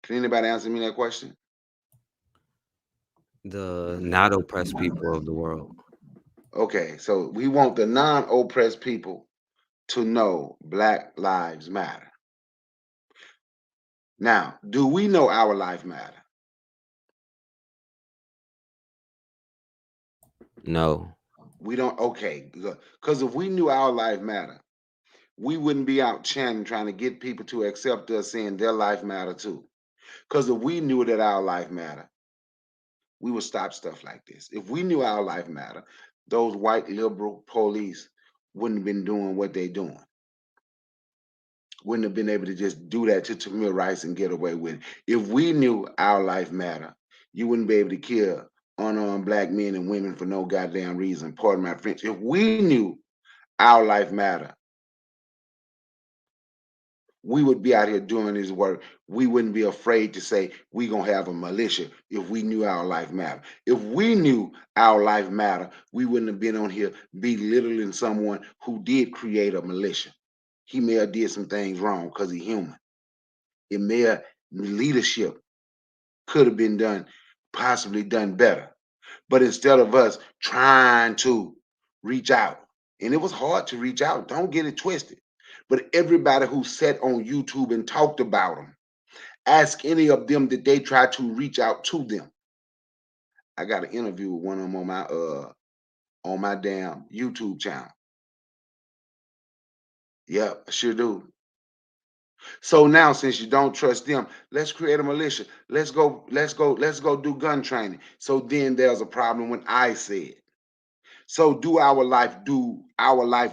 S6: Can anybody answer me that question?
S4: The not oppressed people of the world.
S6: Okay, so we want the non-oppressed people to know Black Lives Matter. Now, do we know our life matter?
S4: No.
S6: We don't. Okay, because if we knew our life matter, we wouldn't be out chanting trying to get people to accept us saying their life matter too. Because if we knew that our life matter, we would stop stuff like this. If we knew our life matter, those white liberal police wouldn't have been doing what they're doing. Wouldn't have been able to just do that to Tamir Rice and get away with it. If we knew our life matter, you wouldn't be able to kill unarmed black men and women for no goddamn reason. Pardon my French. If we knew our life matter, we would be out here doing this work. We wouldn't be afraid to say we gonna have a militia if we knew our life matter. If we knew our life matter, we wouldn't have been on here belittling someone who did create a militia. He may have did some things wrong because he's human. It may have leadership could have been done, possibly done better. But instead of us trying to reach out, and it was hard to reach out, don't get it twisted. But everybody who sat on YouTube and talked about them, ask any of them that they tried to reach out to them. I got an interview with one of them on my damn YouTube channel. Yep, I sure do. So now, since you don't trust them, let's create a militia. Let's go do gun training. So then there's a problem when I said. So do our life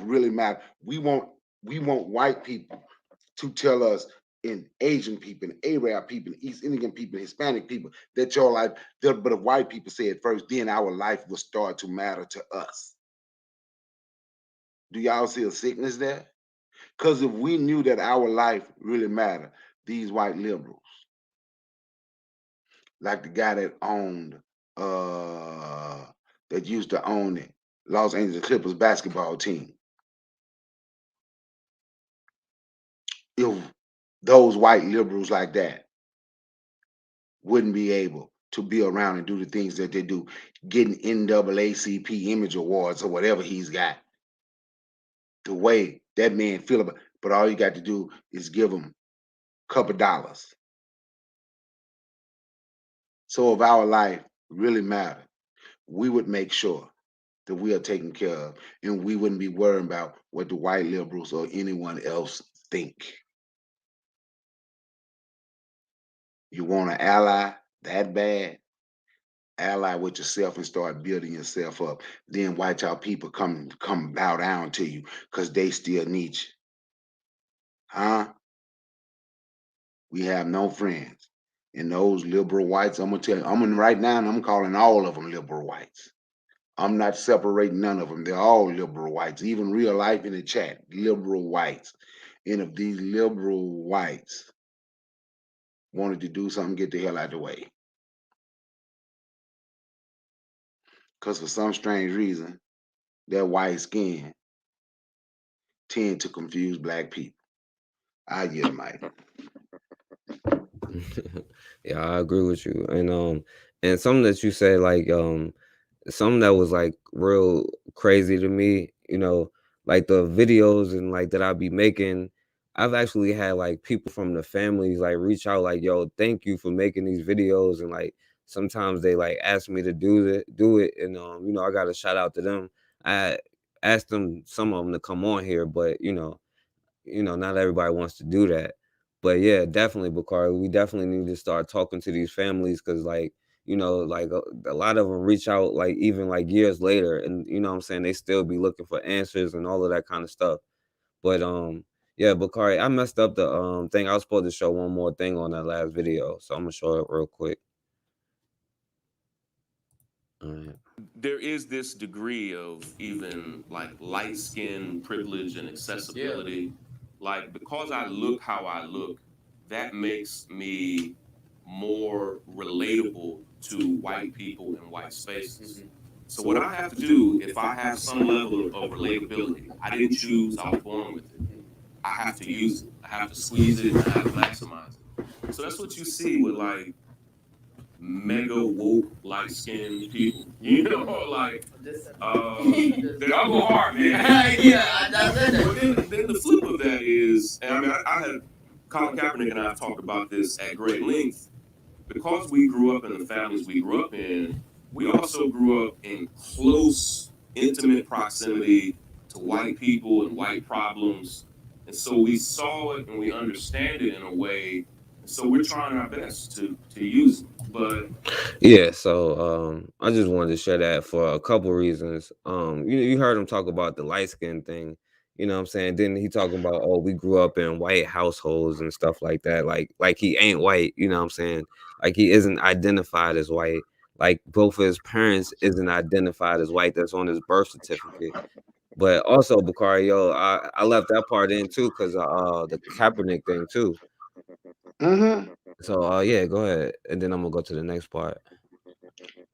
S6: really matter? We want white people to tell us, and Asian people, and Arab people, and East Indian people, and Hispanic people, that your life, but if white people say it first, then our life will start to matter to us. Do y'all see a sickness there? Because if we knew that our life really mattered, these white liberals, like the guy that used to own it, Los Angeles Clippers basketball team, if those white liberals like that wouldn't be able to be around and do the things that they do, getting NAACP image awards or whatever he's got, the way that man feel about, but all you got to do is give him a couple dollars. So if our life really mattered, we would make sure that we are taken care of, and we wouldn't be worrying about what the white liberals or anyone else think. You want an ally that bad? Ally with yourself and start building yourself up. Then watch our people come bow down to you because they still need you. Huh? We have no friends. And those liberal whites, I'm gonna tell you, right now, and I'm calling all of them liberal whites. I'm not separating none of them. They're all liberal whites, even real life in the chat, liberal whites. And if these liberal whites wanted to do something, get the hell out of the way. Because for some strange reason, their white skin tend to confuse black people. I get it, Mike.
S4: Yeah, I agree with you. And something that you said, like something that was like real crazy to me, like the videos and like that I be making. I've actually had like people from the families like reach out like, yo, thank you for making these videos, and like sometimes they like ask me to do it, and I got to shout out to them. I asked them, some of them, to come on here, but not everybody wants to do that. But yeah, definitely, Bakari, we definitely need to start talking to these families, because like, like a lot of them reach out like even like years later, and what I'm saying, they still be looking for answers and all of that kind of stuff. But yeah, Bakari, I messed up the thing. I was supposed to show one more thing on that last video, so I'm gonna show it real quick. All right.
S7: There is this degree of even like light skin privilege and accessibility. Like, because I look how I look, that makes me more relatable to white people in white spaces. So what I have to do, if I have some level of relatability, I didn't choose, I was born with it. I have to use it. I have to squeeze it, and I have to maximize it. So that's what you see with like mega woke light skinned people. Like I'll go hard, man.
S10: Yeah, that's it.
S7: But then the flip of that is, and I mean, I had Colin Kaepernick and I have talked about this at great length. Because we grew up in the families we grew up in, we also grew up in close, intimate proximity to white people and white problems. And so we saw it and we understand it in a way. And so we're trying our best to use it. But
S4: Yeah, so I just wanted to share that for a couple reasons. You heard him talk about the light skin thing, you know what I'm saying? Then he talking about, oh, we grew up in white households and stuff like that. Like he ain't white, you know what I'm saying? Like he isn't identified as white. Like both of his parents isn't identified as white. That's on his birth certificate. But also, Bakari, yo, I left that part in too because the Kaepernick thing too.
S6: Mm-hmm.
S4: So yeah, go ahead, and then I'm gonna go to the next part.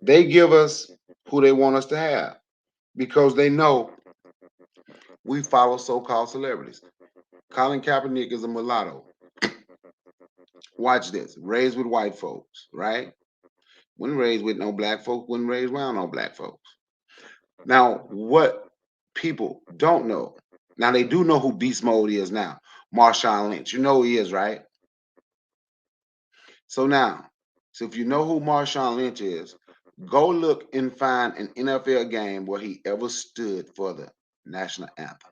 S6: They give us who they want us to have because they know we follow so-called celebrities. Colin Kaepernick is a mulatto. Watch this. Raised with white folks, right? Wasn't raised with no black folks. Wasn't raised around no black folks. Now, what people don't know, now they do know who Beast Mode is now. Marshawn Lynch. You know who he is, right? So now, so if you know who Marshawn Lynch is, go look and find an NFL game where he ever stood for the national anthem.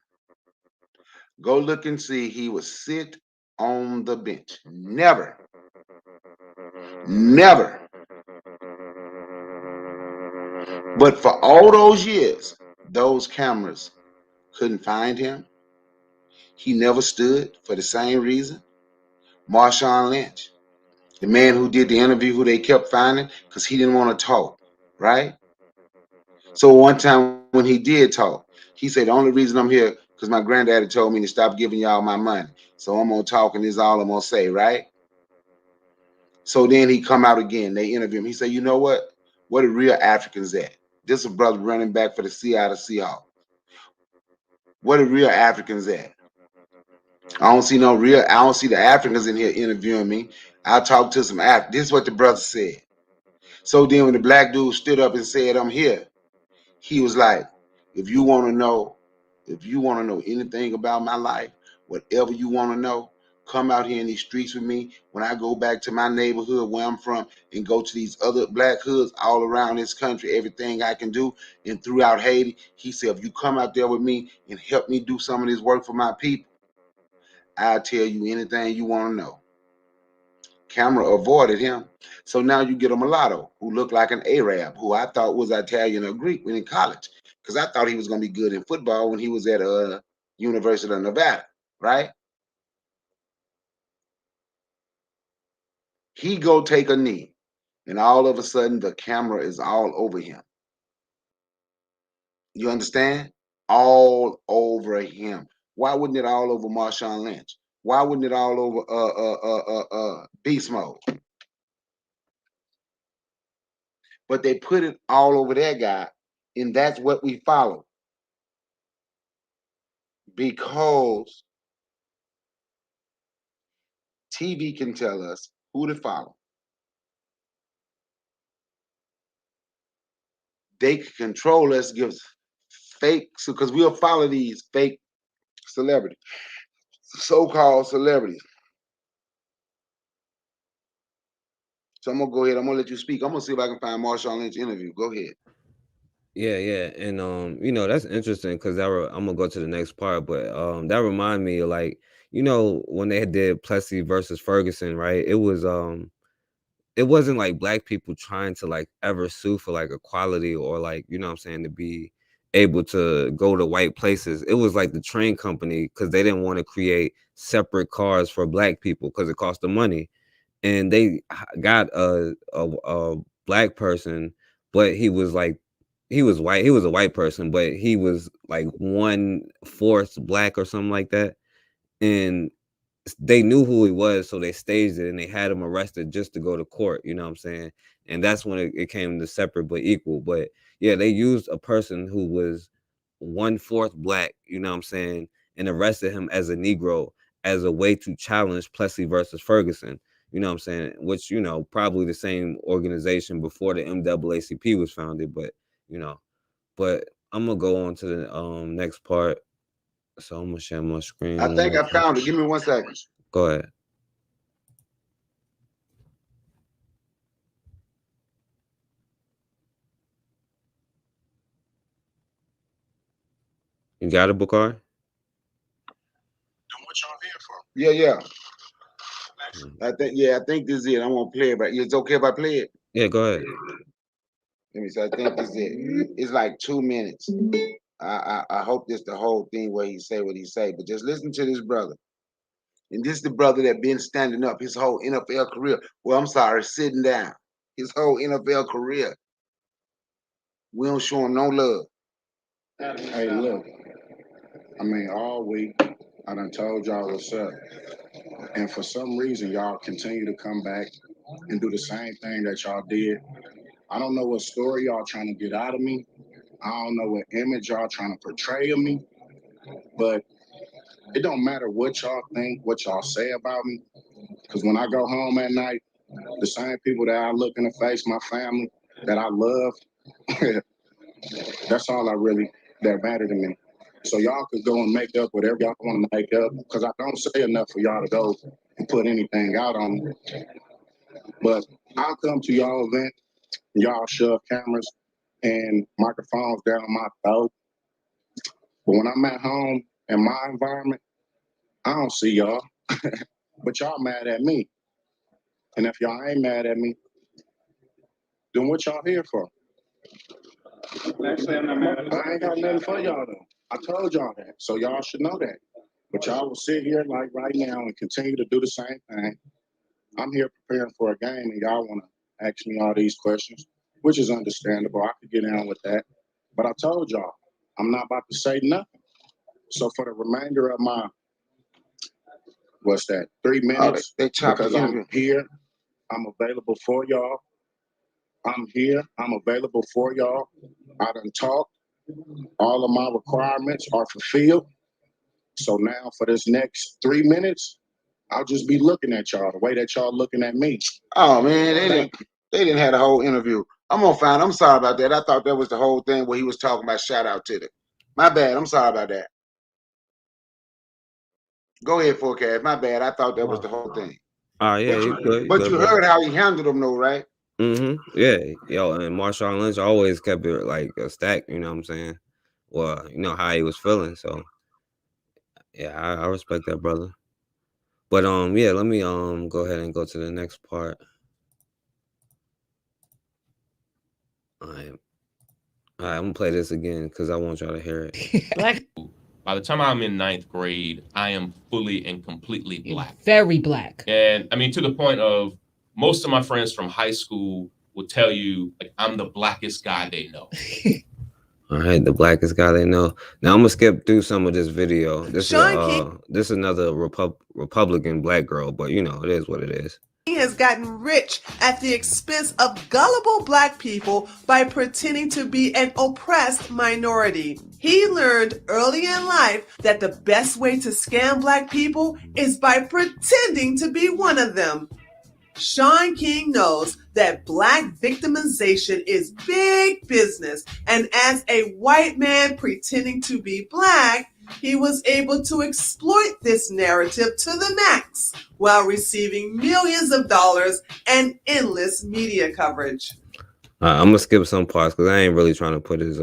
S6: Go look and see he would sit on the bench. Never, never. But for all those years, those cameras couldn't find him. He never stood for the same reason. Marshawn Lynch, the man who did the interview, who they kept finding because he didn't want to talk, right? So one time when he did talk, he said, the only reason I'm here because my granddaddy told me to stop giving y'all my money. So I'm going to talk and this is all I'm going to say, right? So then he come out again. They interview him. He said, you know what? Where the real Africans at? This is a brother running back for the Seattle Seahawks. Where the real Africans at? I don't see the Africans in here interviewing me. I talk to some This is what the brother said. So then when the black dude stood up and said, I'm here, he was like, if you want to know anything about my life, whatever you want to know, come out here in these streets with me. When I go back to my neighborhood where I'm from and go to these other black hoods all around this country, everything I can do and throughout Haiti, he said, if you come out there with me and help me do some of this work for my people, I'll tell you anything you want to know. Camera avoided him. So now you get a mulatto who looked like an Arab, who I thought was Italian or Greek when in college, because I thought he was going to be good in football when he was at University of Nevada, right? He go take a knee, and all of a sudden the camera is all over him. You understand? All over him. Why wouldn't it all over Marshawn Lynch? Why wouldn't it all over Beast Mode? But they put it all over that guy, and that's what we follow. Because TV can tell us who to follow. They can control us, give us fake, because we'll follow these fake celebrities, so-called celebrities. So I'm gonna go ahead. I'm gonna let you speak. I'm gonna see if I can find Marshawn Lynch interview. Go ahead.
S4: Yeah, and that's interesting because I'm gonna go to the next part, but that remind me of like when they did Plessy versus Ferguson, right? It wasn't like black people trying to like ever sue for like equality or like what I'm saying, to be able to go to white places. It was like the train company because they didn't want to create separate cars for black people because it cost them money, and they got a black person, but he was white. He was a white person, but he was like 1/4 black or something like that, and they knew who he was, so they staged it and they had him arrested just to go to court. You know what I'm saying? And that's when it came to separate but equal. But yeah, they used a person who was 1/4 black. You know what I'm saying? And arrested him as a Negro as a way to challenge Plessy versus Ferguson. You know what I'm saying? Which probably the same organization before the NAACP was founded. But you know, but I'm gonna go on to the next part. So I'm gonna share my screen
S6: I
S4: one
S6: think
S4: more
S6: I
S4: time.
S6: found it. Give me 1 second.
S4: Go ahead. You got it, Bukar?
S6: Yeah. I think this is it. I want to play it, but it's okay if I play it.
S4: Yeah, go ahead.
S6: Let me see. I think this is it. It's like 2 minutes. I hope this the whole thing where he say what he say, but just listen to this brother. And this is the brother that been standing up his whole NFL career. Well, I'm sorry, sitting down. His whole NFL career. We don't show him no love.
S8: Hey, look. I mean, all week I done told y'all what's up. And for some reason, y'all continue to come back and do the same thing that y'all did. I don't know what story y'all trying to get out of me. I don't know what image y'all trying to portray of me. But it don't matter what y'all think, what y'all say about me. Because when I go home at night, the same people that I look in the face, my family, that I love, that's all that matter to me. So y'all could go and make up whatever y'all want to make up, because I don't say enough for y'all to go and put anything out on me. But I'll come to y'all event, and y'all shove cameras and microphones down my throat. But when I'm at home in my environment, I don't see y'all. But y'all mad at me. And if y'all ain't mad at me, then what y'all here for? Actually, I'm not mad at you. I ain't got nothing for y'all though. I told y'all that, so y'all should know that. But y'all will sit here like right now and continue to do the same thing. I'm here preparing for a game, and y'all want to ask me all these questions, which is understandable. I could get down with that. But I told y'all, I'm not about to say nothing. So for the remainder of my, 3 minutes, because I'm here, I'm available for y'all. I'm here, I'm available for y'all. I done talked. All of my requirements are fulfilled. So now for this next 3 minutes, I'll just be looking at y'all the way that y'all looking at me.
S6: Oh man, they didn't have the whole interview. I'm sorry about that. I thought that was the whole thing where he was talking about shout out to them. My bad. I'm sorry about that. Go ahead, Forecast. My bad. I thought that was the whole thing.
S4: Yeah, you good.
S6: But you heard how he handled them though, right?
S4: Yeah. Yo, and Marshawn Lynch always kept it like a stack, you know what I'm saying? Well, you know how he was feeling. So yeah, I respect that, brother. But yeah, let me go ahead and go to the next part. All right, I'm gonna play this again because I want y'all to hear it.
S9: Black. By the time I'm in 9th grade, I am fully and completely black.
S11: Very black.
S9: And I mean, to the point of most of my friends from high school will tell you, like, I'm the blackest guy they know.
S4: All right, the blackest guy they know. Now I'm gonna skip through some of this video. This is another Republican black girl, but you know, it is what it is.
S12: He has gotten rich at the expense of gullible black people by pretending to be an oppressed minority. He learned early in life that the best way to scam black people is by pretending to be one of them. Sean King knows that black victimization is big business, and as a white man pretending to be black, he was able to exploit this narrative to the max while receiving millions of dollars and endless media coverage.
S4: I'm gonna skip some parts because I ain't really trying to put his,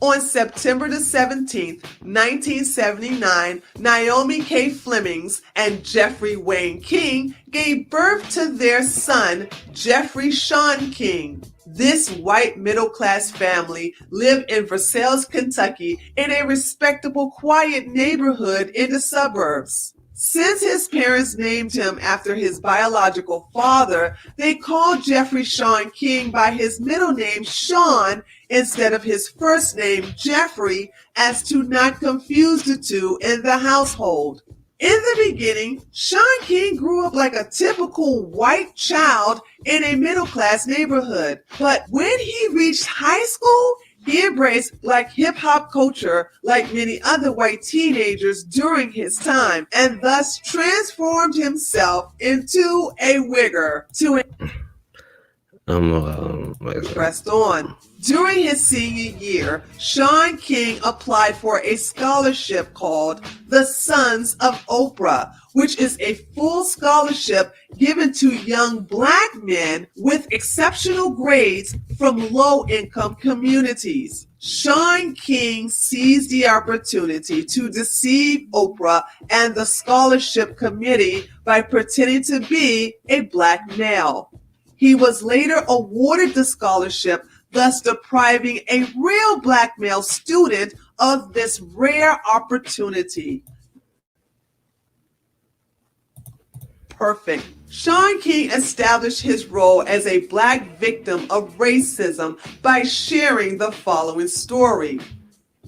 S12: On September the 17th, 1979, Naomi K. Flemings and Jeffrey Wayne King gave birth to their son, Jeffrey Sean King. This white middle-class family lived in Versailles, Kentucky, in a respectable, quiet neighborhood in the suburbs. Since his parents named him after his biological father, they called Jeffrey Sean King by his middle name, Sean, instead of his first name, Jeffrey, as to not confuse the two in the household. In the beginning, Sean King grew up like a typical white child in a middle-class neighborhood. But when he reached high school, he embraced black hip-hop culture like many other white teenagers during his time, and thus transformed himself into a wigger to pressed on. During his senior year, Sean King applied for a scholarship called the Sons of Oprah, which is a full scholarship given to young black men with exceptional grades from low-income communities. Shaun King seized the opportunity to deceive Oprah and the scholarship committee by pretending to be a black male. He was later awarded the scholarship, thus depriving a real black male student of this rare opportunity. Perfect. Shaun King established his role as a black victim of racism by sharing the following story.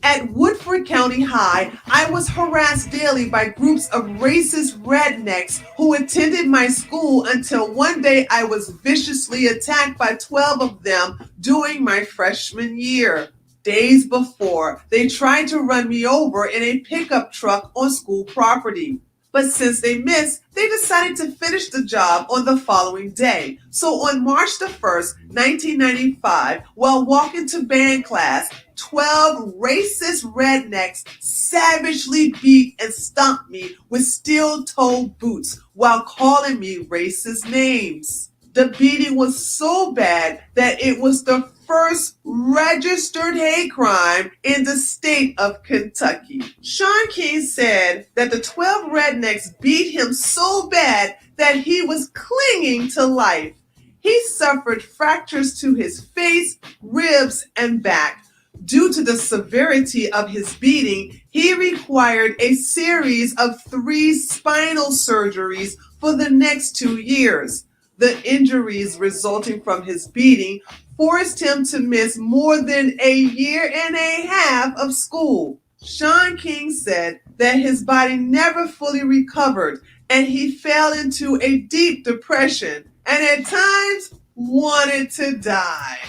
S12: At Woodford County High, I was harassed daily by groups of racist rednecks who attended my school until one day I was viciously attacked by 12 of them during my freshman year. Days before, they tried to run me over in a pickup truck on school property. But since they missed, they decided to finish the job on the following day. So on March the 1st, 1995, while walking to band class, 12 racist rednecks savagely beat and stomped me with steel-toed boots while calling me racist names. The beating was so bad that it was the first registered hate crime in the state of Kentucky. Shaun King said that the 12 rednecks beat him so bad that he was clinging to life. He suffered fractures to his face, ribs, and back. Due to the severity of his beating, he required a series of 3 spinal surgeries for the next 2 years. The injuries resulting from his beating forced him to miss more than a year and a half of school. Shaun King said that his body never fully recovered and he fell into a deep depression and at times wanted to die.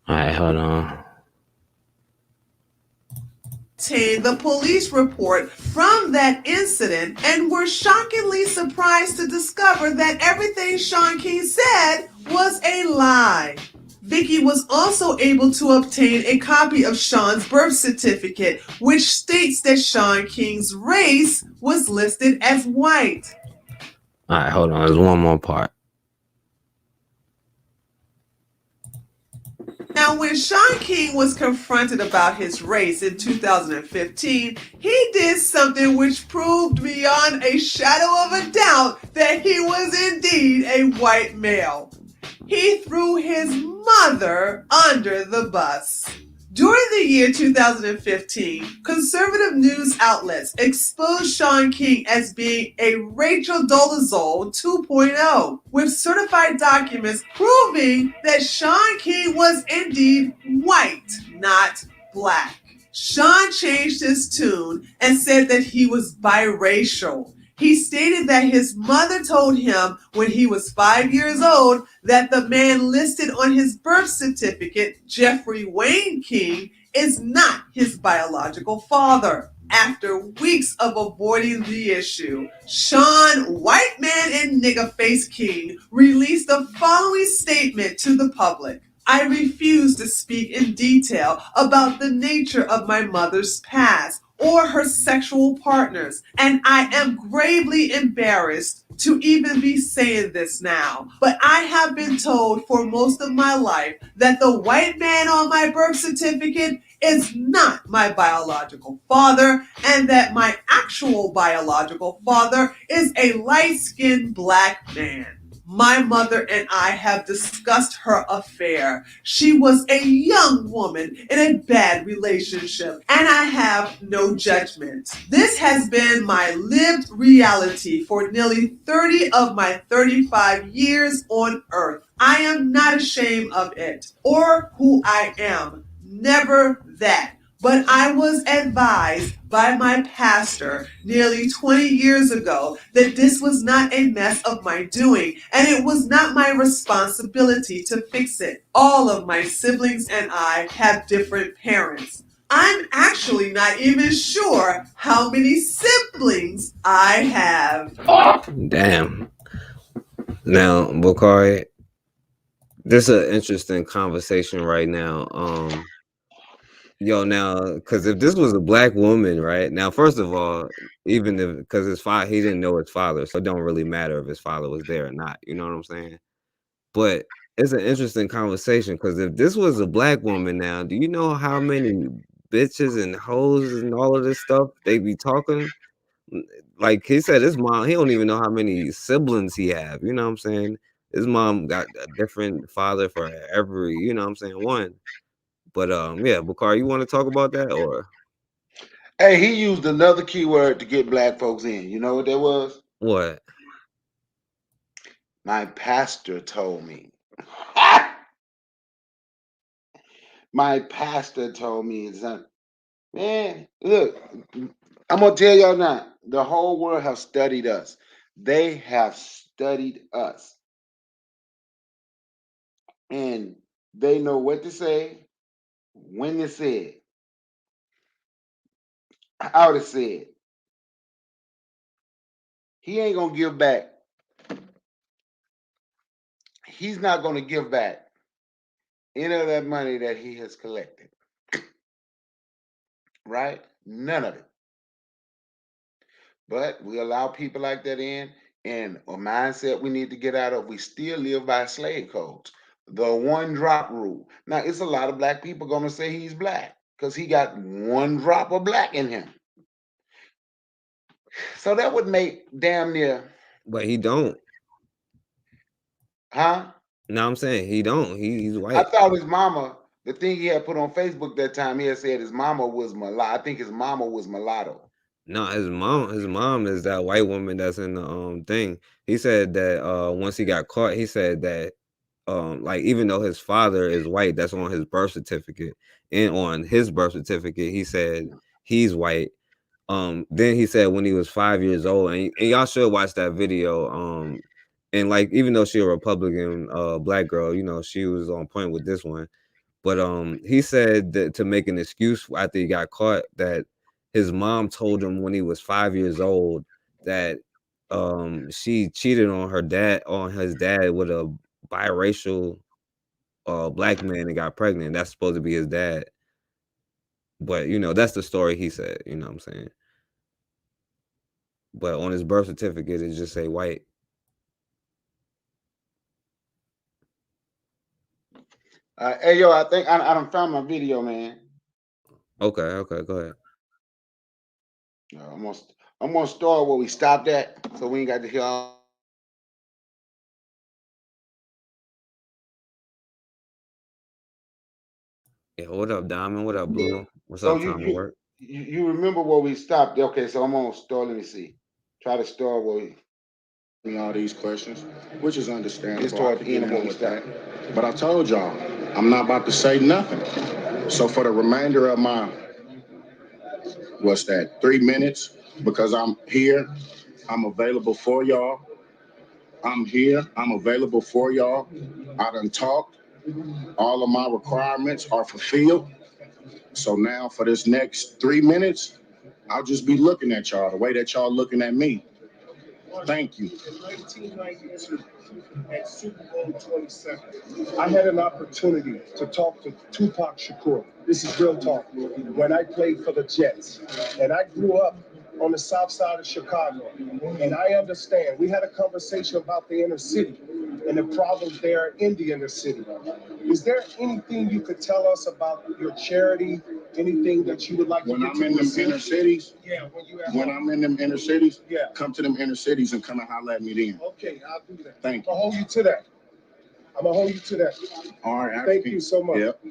S4: All right, hold on.
S12: The police report from that incident and were shockingly surprised to discover that everything Shaun King said was a lie. Vicky was also able to obtain a copy of Shaun's birth certificate, which states that Shaun King's race was listed as white.
S4: All right, hold on. There's one more part.
S12: Now, when Shaun King was confronted about his race in 2015, he did something which proved beyond a shadow of a doubt that he was indeed a white male. He threw his mother under the bus. During the year 2015, conservative news outlets exposed Shaun King as being a Rachel Dolezal 2.0, with certified documents proving that Shaun King was indeed white, not black. Shaun changed his tune and said that he was biracial. He stated that his mother told him when he was 5 years old that the man listed on his birth certificate, Jeffrey Wayne King, is not his biological father. After weeks of avoiding the issue, Shaun White Man and Nigga Face King released the following statement to the public. I refuse to speak in detail about the nature of my mother's past or her sexual partners, and I am gravely embarrassed to even be saying this now. But I have been told for most of my life that the white man on my birth certificate is not my biological father, and that my actual biological father is a light-skinned black man. My mother and I have discussed her affair. She was a young woman in a bad relationship, and I have no judgment. This has been my lived reality for nearly 30 of my 35 years on earth. I am not ashamed of it or who I am. Never that. But I was advised by my pastor nearly 20 years ago that this was not a mess of my doing, and it was not my responsibility to fix it. All of my siblings and I have different parents. I'm actually not even sure how many siblings I have.
S4: Damn. Now, Bakari, this is an interesting conversation right now. Yo, now, because if this was a black woman, right? Now, first of all, even if because his father, he didn't know his father, so it don't really matter if his father was there or not. You know what I'm saying? But it's an interesting conversation because if this was a black woman, now, do you know how many bitches and hoes and all of this stuff they be talking? Like he said, his mom, he don't even know how many siblings he have. You know what I'm saying? His mom got a different father for every, you know what I'm saying, one. But yeah, Bakar, you want to talk about that or
S6: Hey, he used another keyword to get black folks in. You know what that was?
S4: what?
S6: My pastor told me. My pastor told me, son, man, look, I'm gonna tell y'all now. The whole world have studied us. They have studied us, and they know what to say, when to say it, how to say it. He ain't gonna give back. He's not gonna give back any of that money that he has collected. Right? None of it. But we allow people like that in, and a mindset we need to get out of. We still live by slave codes. The one drop rule. Now, it's a lot of black people gonna say he's black because he got one drop of black in him. So that would make damn near,
S4: But he don't.
S6: huh?
S4: No, I'm saying he don't. He's
S6: I
S4: white.
S6: thought his mama, the thing he had put on Facebook that time, he had said his mama was mulatto. I think his mama was mulatto.
S4: No, his mom is that white woman that's in the thing. He said that once he got caught, he said that like even though his father is white, that's on his birth certificate. And on his birth certificate, he said he's white. Then he said when he was 5 years old, and y'all should watch that video. And like even though she a Republican black girl, you know, she was on point with this one. But he said that to make an excuse after he got caught that his mom told him when he was 5 years old that she cheated on his dad with a biracial black man and got pregnant. That's supposed to be his dad. But you know, that's the story he said, you know what I'm saying? But on his birth certificate it just say white.
S6: Hey, yo, I think I done found my video, man.
S4: Okay, go ahead.
S6: I'm gonna start where we stopped at, so we ain't got to hear all.
S4: Yeah, what up, Diamond? What up, Blue? What's
S6: So
S4: up, Time to Work?
S6: you remember where we stopped? Okay, so I'm gonna start. Let me see. Try to start where we.
S8: All these questions, which is understandable.
S6: It's toward
S8: I
S6: the end of
S8: can
S6: what we
S8: with
S6: stopped.
S8: that. But I told y'all, I'm not about to say nothing. So for the remainder of my, what's that, 3 minutes, because I'm here, I'm available for y'all. I'm here, I'm available for y'all. I done talked. All of my requirements are fulfilled. So now for this next 3 minutes, I'll just be looking at y'all the way that y'all looking at me. Thank you. In 1992, at Super Bowl 27, I had an opportunity to talk to Tupac Shakur. This is real talk. When I played for the Jets, and I grew up on the south side of Chicago, and I understand. We had a conversation about the inner city and the problems there in the inner city. Is there anything you could tell us about your charity? Anything that you would like to
S6: When
S8: get
S6: I'm
S8: to
S6: in them
S8: assist?
S6: inner cities,
S8: Yeah, when you at
S6: when
S8: home.
S6: I'm in them inner cities,
S8: Yeah.
S6: come to them inner cities and come and holler at me then.
S8: Okay, I'll do that.
S6: Thank
S8: I'm gonna hold you to that. I'm gonna hold you to that.
S6: All right.
S8: Thank you so much.
S6: Yep.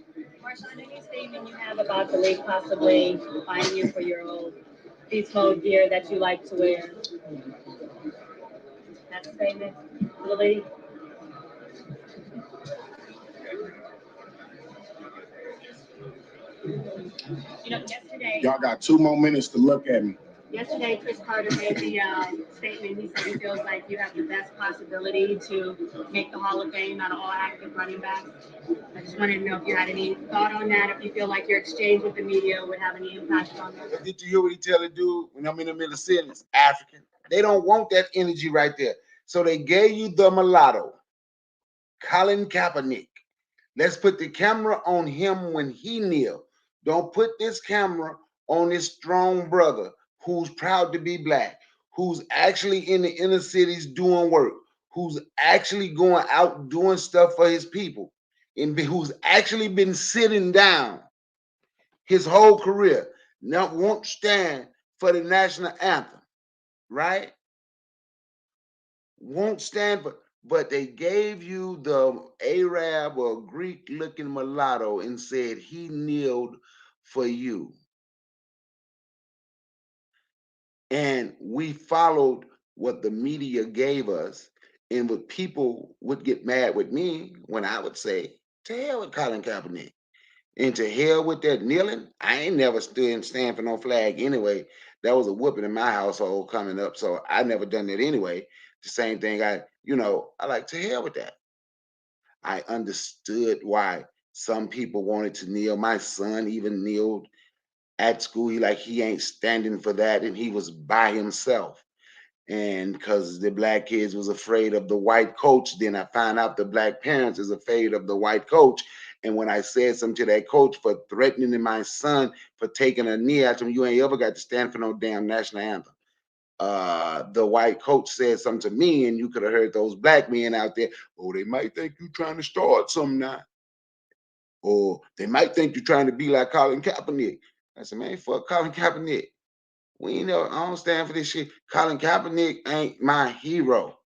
S11: Marshawn, any statement you have about the league possibly finding you for your old beast mode gear that you like to wear? That's a statement to the league? You know, yesterday.
S6: Y'all got 2 more minutes to look at me.
S11: Yesterday, Chris Carter made the statement. He said he feels like you have the best possibility to make the Hall of Fame out of all active running backs. I just wanted to know if you had any thought on that, if you feel like your exchange with the media would have any impact on that.
S6: Did you hear what he tell the dude when I'm in the middle of cities? African. They don't want that energy right there. So they gave you the mulatto, Colin Kaepernick. Let's put the camera on him when he kneel. Don't put this camera on this strong brother who's proud to be black, who's actually in the inner cities doing work, who's actually going out doing stuff for his people, and who's actually been sitting down his whole career, now won't stand for the national anthem, right? Won't stand for, but they gave you the Arab or Greek looking mulatto and said he kneeled for you. And we followed what the media gave us. And what people would get mad with me when I would say, to hell with Colin Kaepernick. And to hell with that kneeling. I ain't never stood and stand for no flag anyway. That was a whooping in my household coming up. So I never done that anyway. The same thing I like to hell with that. I understood why some people wanted to kneel. My son even kneeled at school. He ain't standing for that, and he was by himself. And because the black kids was afraid of the white coach, then I found out the black parents is afraid of the white coach. And when I said something to that coach for threatening my son for taking a knee, I told him, you ain't ever got to stand for no damn national anthem. The white coach said something to me, and you could have heard those black men out there, oh, they might think you trying to start something now. Or they might think you're trying to be like Colin Kaepernick. I said, man, fuck Colin Kaepernick. I don't stand for this shit. Colin Kaepernick ain't my hero.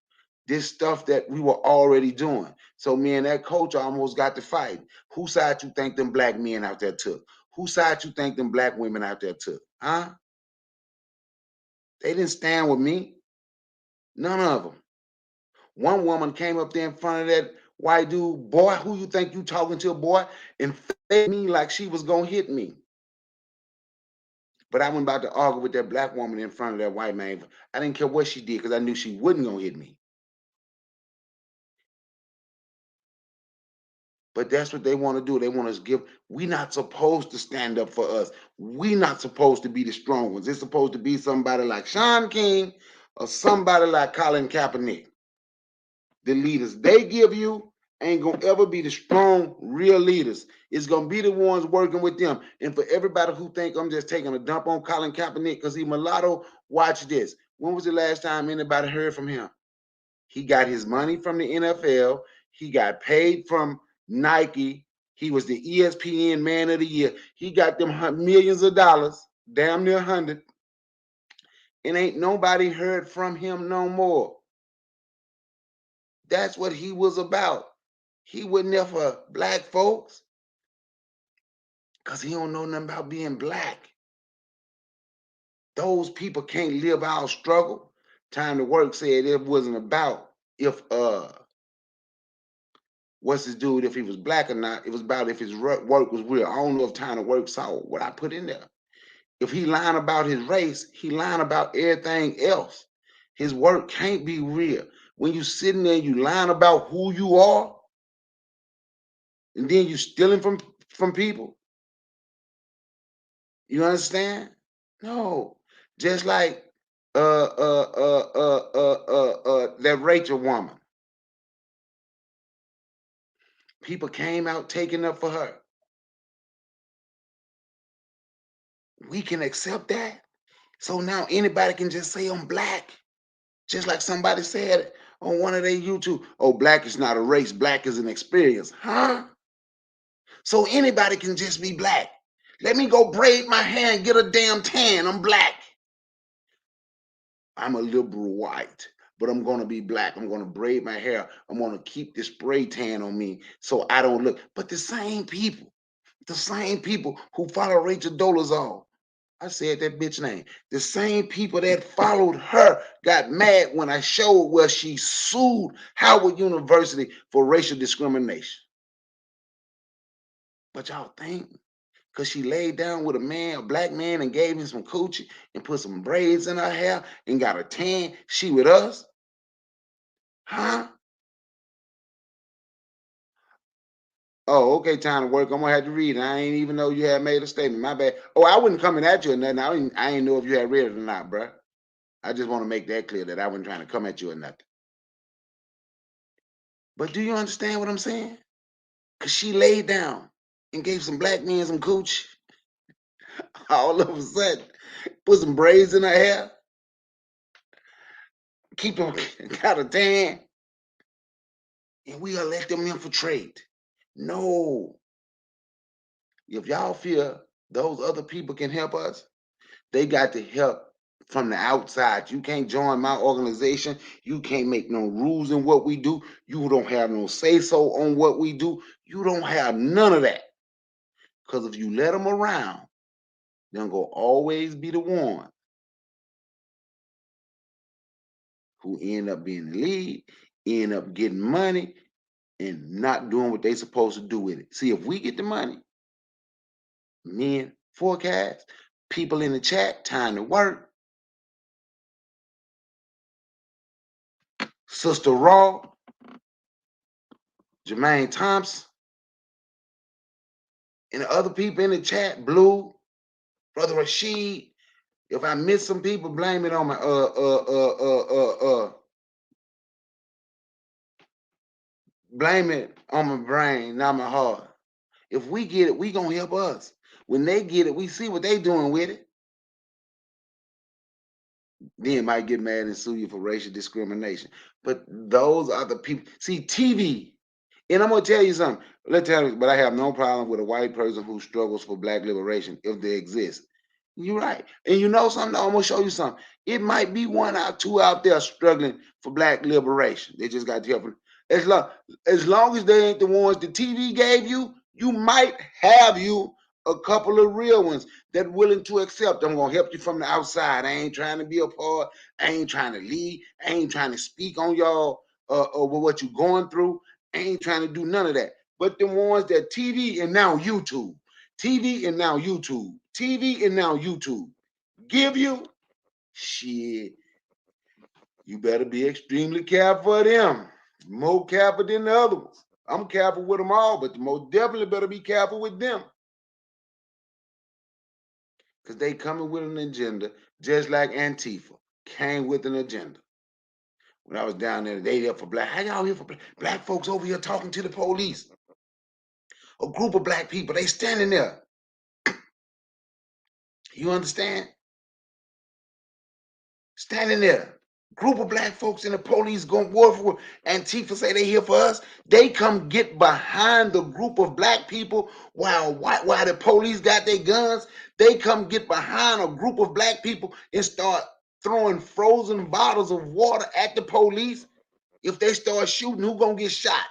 S6: This stuff that we were already doing. So me and that coach almost got to fight. Whose side you think them black men out there took? Whose side you think them black women out there took? Huh? They didn't stand with me. None of them. One woman came up there in front of that white dude, boy, who you think you talking to, boy, and fed me like she was gonna hit me. But I wasn't about to argue with that black woman in front of that white man. I didn't care what she did because I knew she wasn't gonna hit me. But that's what they want to do. They want us to give. We're not supposed to stand up for us. We're not supposed to be the strong ones. It's supposed to be somebody like Sean King or somebody like Colin Kaepernick. The leaders they give you ain't gonna ever be the strong, real leaders. It's gonna be the ones working with them. And for everybody who think I'm just taking a dump on Colin Kaepernick because he mulatto, watch this. When was the last time anybody heard from him? He got his money from the NFL. He got paid from Nike. He was the ESPN Man of the Year. He got them millions of dollars, damn near 100. And ain't nobody heard from him no more. That's what he was about. He wasn't there for black folks because he don't know nothing about being black. Those people can't live our struggle. Time to Work said it wasn't about if what's his dude, if he was black or not. It was about if his work was real. I don't know if Time to Work saw what I put in there. If he lying about his race, he lying about everything else. His work can't be real. When you sitting there, you lying about who you are, and then you stealing from people. You understand? No. Just like that Rachel woman. People came out taking up for her. We can accept that. So now anybody can just say I'm black. Just like somebody said on one of their YouTube, oh, black is not a race, black is an experience. Huh? So anybody can just be black. Let me go braid my hair and get a damn tan. I'm black. I'm a liberal white, but I'm going to be black. I'm going to braid my hair. I'm going to keep this spray tan on me so I don't look. But the same people who follow Rachel Dolezal, I said that bitch name. The same people that followed her got mad when I showed where she sued Howard University for racial discrimination. But y'all think because she laid down with a black man, and gave him some coochie and put some braids in her hair and got a tan, she with us? Huh? Oh, okay, Time to Work. I'm gonna have to read it. I ain't even know you had made a statement. My bad. Oh, I wasn't coming at you or nothing. I ain't know if you had read it or not, bruh. I just want to make that clear that I wasn't trying to come at you or nothing. But do you understand what I'm saying? Because she laid down and gave some black men some cooch. all of a sudden, put some braids in her hair, keep them kind of tan, and we'll let them infiltrate. No. If y'all feel those other people can help us, they got to help from the outside. You can't join my organization. You can't make no rules in what we do. You don't have no say-so on what we do. You don't have none of that. Because if you let them around, they're going to always be the one who end up being the lead, end up getting money, and not doing what they supposed to do with it. See, if we get the money, men forecast, people in the chat, time to work, Sister Raw, Jermaine Thompson, and the other people in the chat, Blue, Brother Rashid. If I miss some people, blame it on my blame it on my brain, not my heart. If we get it, we gonna help us. When they get it, we see what they doing with it. Then might get mad and sue you for racial discrimination. But those are the people. See, TV. And I'm gonna tell you something. Let's tell you, but I have no problem with a white person who struggles for black liberation if they exist. You're right. And you know something? I'm gonna show you something. It might be one or two out there struggling for black liberation. They just got to help. As long, as long as they ain't the ones the TV gave you, you might have you a couple of real ones that willing to accept. I'm gonna help you from the outside. I ain't trying to be a part. I ain't trying to lead. I ain't trying to speak on y'all over what you're going through. I ain't trying to do none of that. But the ones that TV and now YouTube, TV and now YouTube, TV and now YouTube give you, shit, you better be extremely careful of them. More careful than the other ones. I'm careful with them all, but the most definitely better be careful with them. Because they coming with an agenda, just like Antifa came with an agenda. When I was down there, they there for black. How y'all here for black? Black folks over here talking to the police. A group of black people, they standing there. You understand? Standing there. Group of black folks and the police going war for Antifa say they here for us. They come get behind the group of black people while the police got their guns. They come get behind a group of black people and start throwing frozen bottles of water at the police. If they start shooting, who gonna get shot?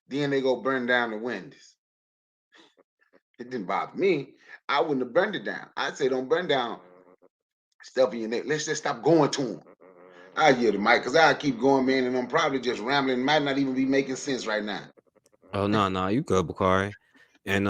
S6: Then they go burn down the windows. It didn't bother me. I wouldn't have burned it down. I'd say don't burn down stuff in your neck. Let's just stop going to them. I hear the mic because I keep going, man, and I'm probably just rambling. Might not even be making sense right now.
S4: Oh no, you good, Bakari. And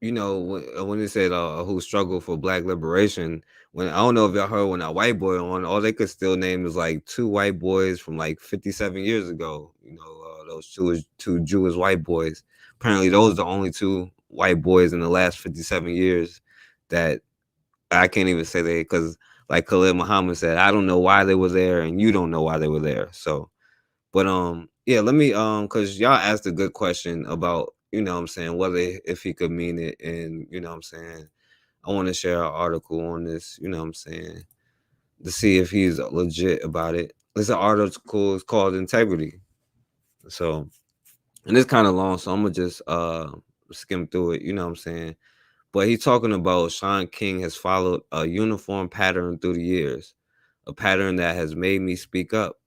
S4: you know, when they said who struggled for black liberation, when I don't know if y'all heard when that white boy on, all they could still name was like two white boys from like 57 years ago. You know, those two Jewish white boys. Apparently, those are the only two white boys in the last 57 years that I can't even say they, because like Khalid Muhammad said, I don't know why they were there, and you don't know why they were there. So. But yeah, let me because y'all asked a good question about, you know what I'm saying, whether if he could mean it, and you know what I'm saying, I want to share an article on this, you know what I'm saying, to see if he's legit about it. This article is called Integrity. So, and it's kind of long, so I'm gonna just skim through it, you know what I'm saying. But he's talking about Sean King has followed a uniform pattern through the years, a pattern that has made me speak up,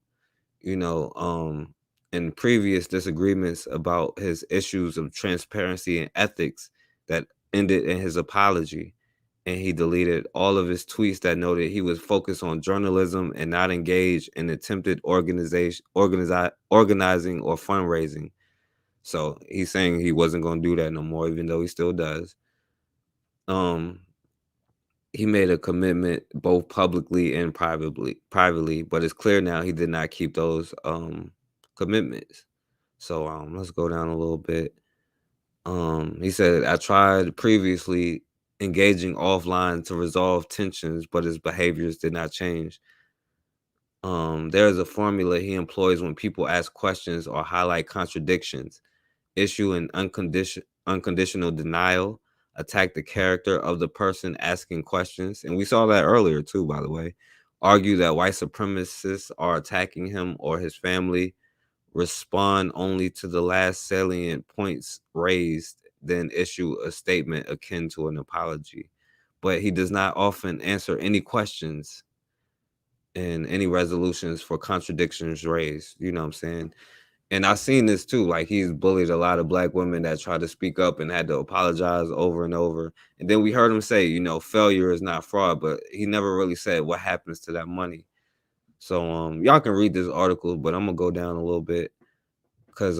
S4: you know, in previous disagreements about his issues of transparency and ethics that ended in his apology. And he deleted all of his tweets that noted he was focused on journalism and not engaged in attempted organizing or fundraising. So he's saying he wasn't going to do that no more, even though he still does. He made a commitment both publicly and privately, but it's clear now he did not keep those commitments. So let's go down a little bit. He said, I tried previously engaging offline to resolve tensions, but his behaviors did not change. There's a formula he employs when people ask questions or highlight contradictions. issue an unconditional denial, attack the character of the person asking questions. And we saw that earlier too, by the way. Argue that white supremacists are attacking him or his family, respond only to the last salient points raised, then issue a statement akin to an apology. But he does not often answer any questions and any resolutions for contradictions raised. You know what I'm saying? And I've seen this too. Like he's bullied a lot of black women that tried to speak up and had to apologize over and over. And then we heard him say, failure is not fraud, but he never really said what happens to that money. So y'all can read this article, but I'm gonna go down a little bit because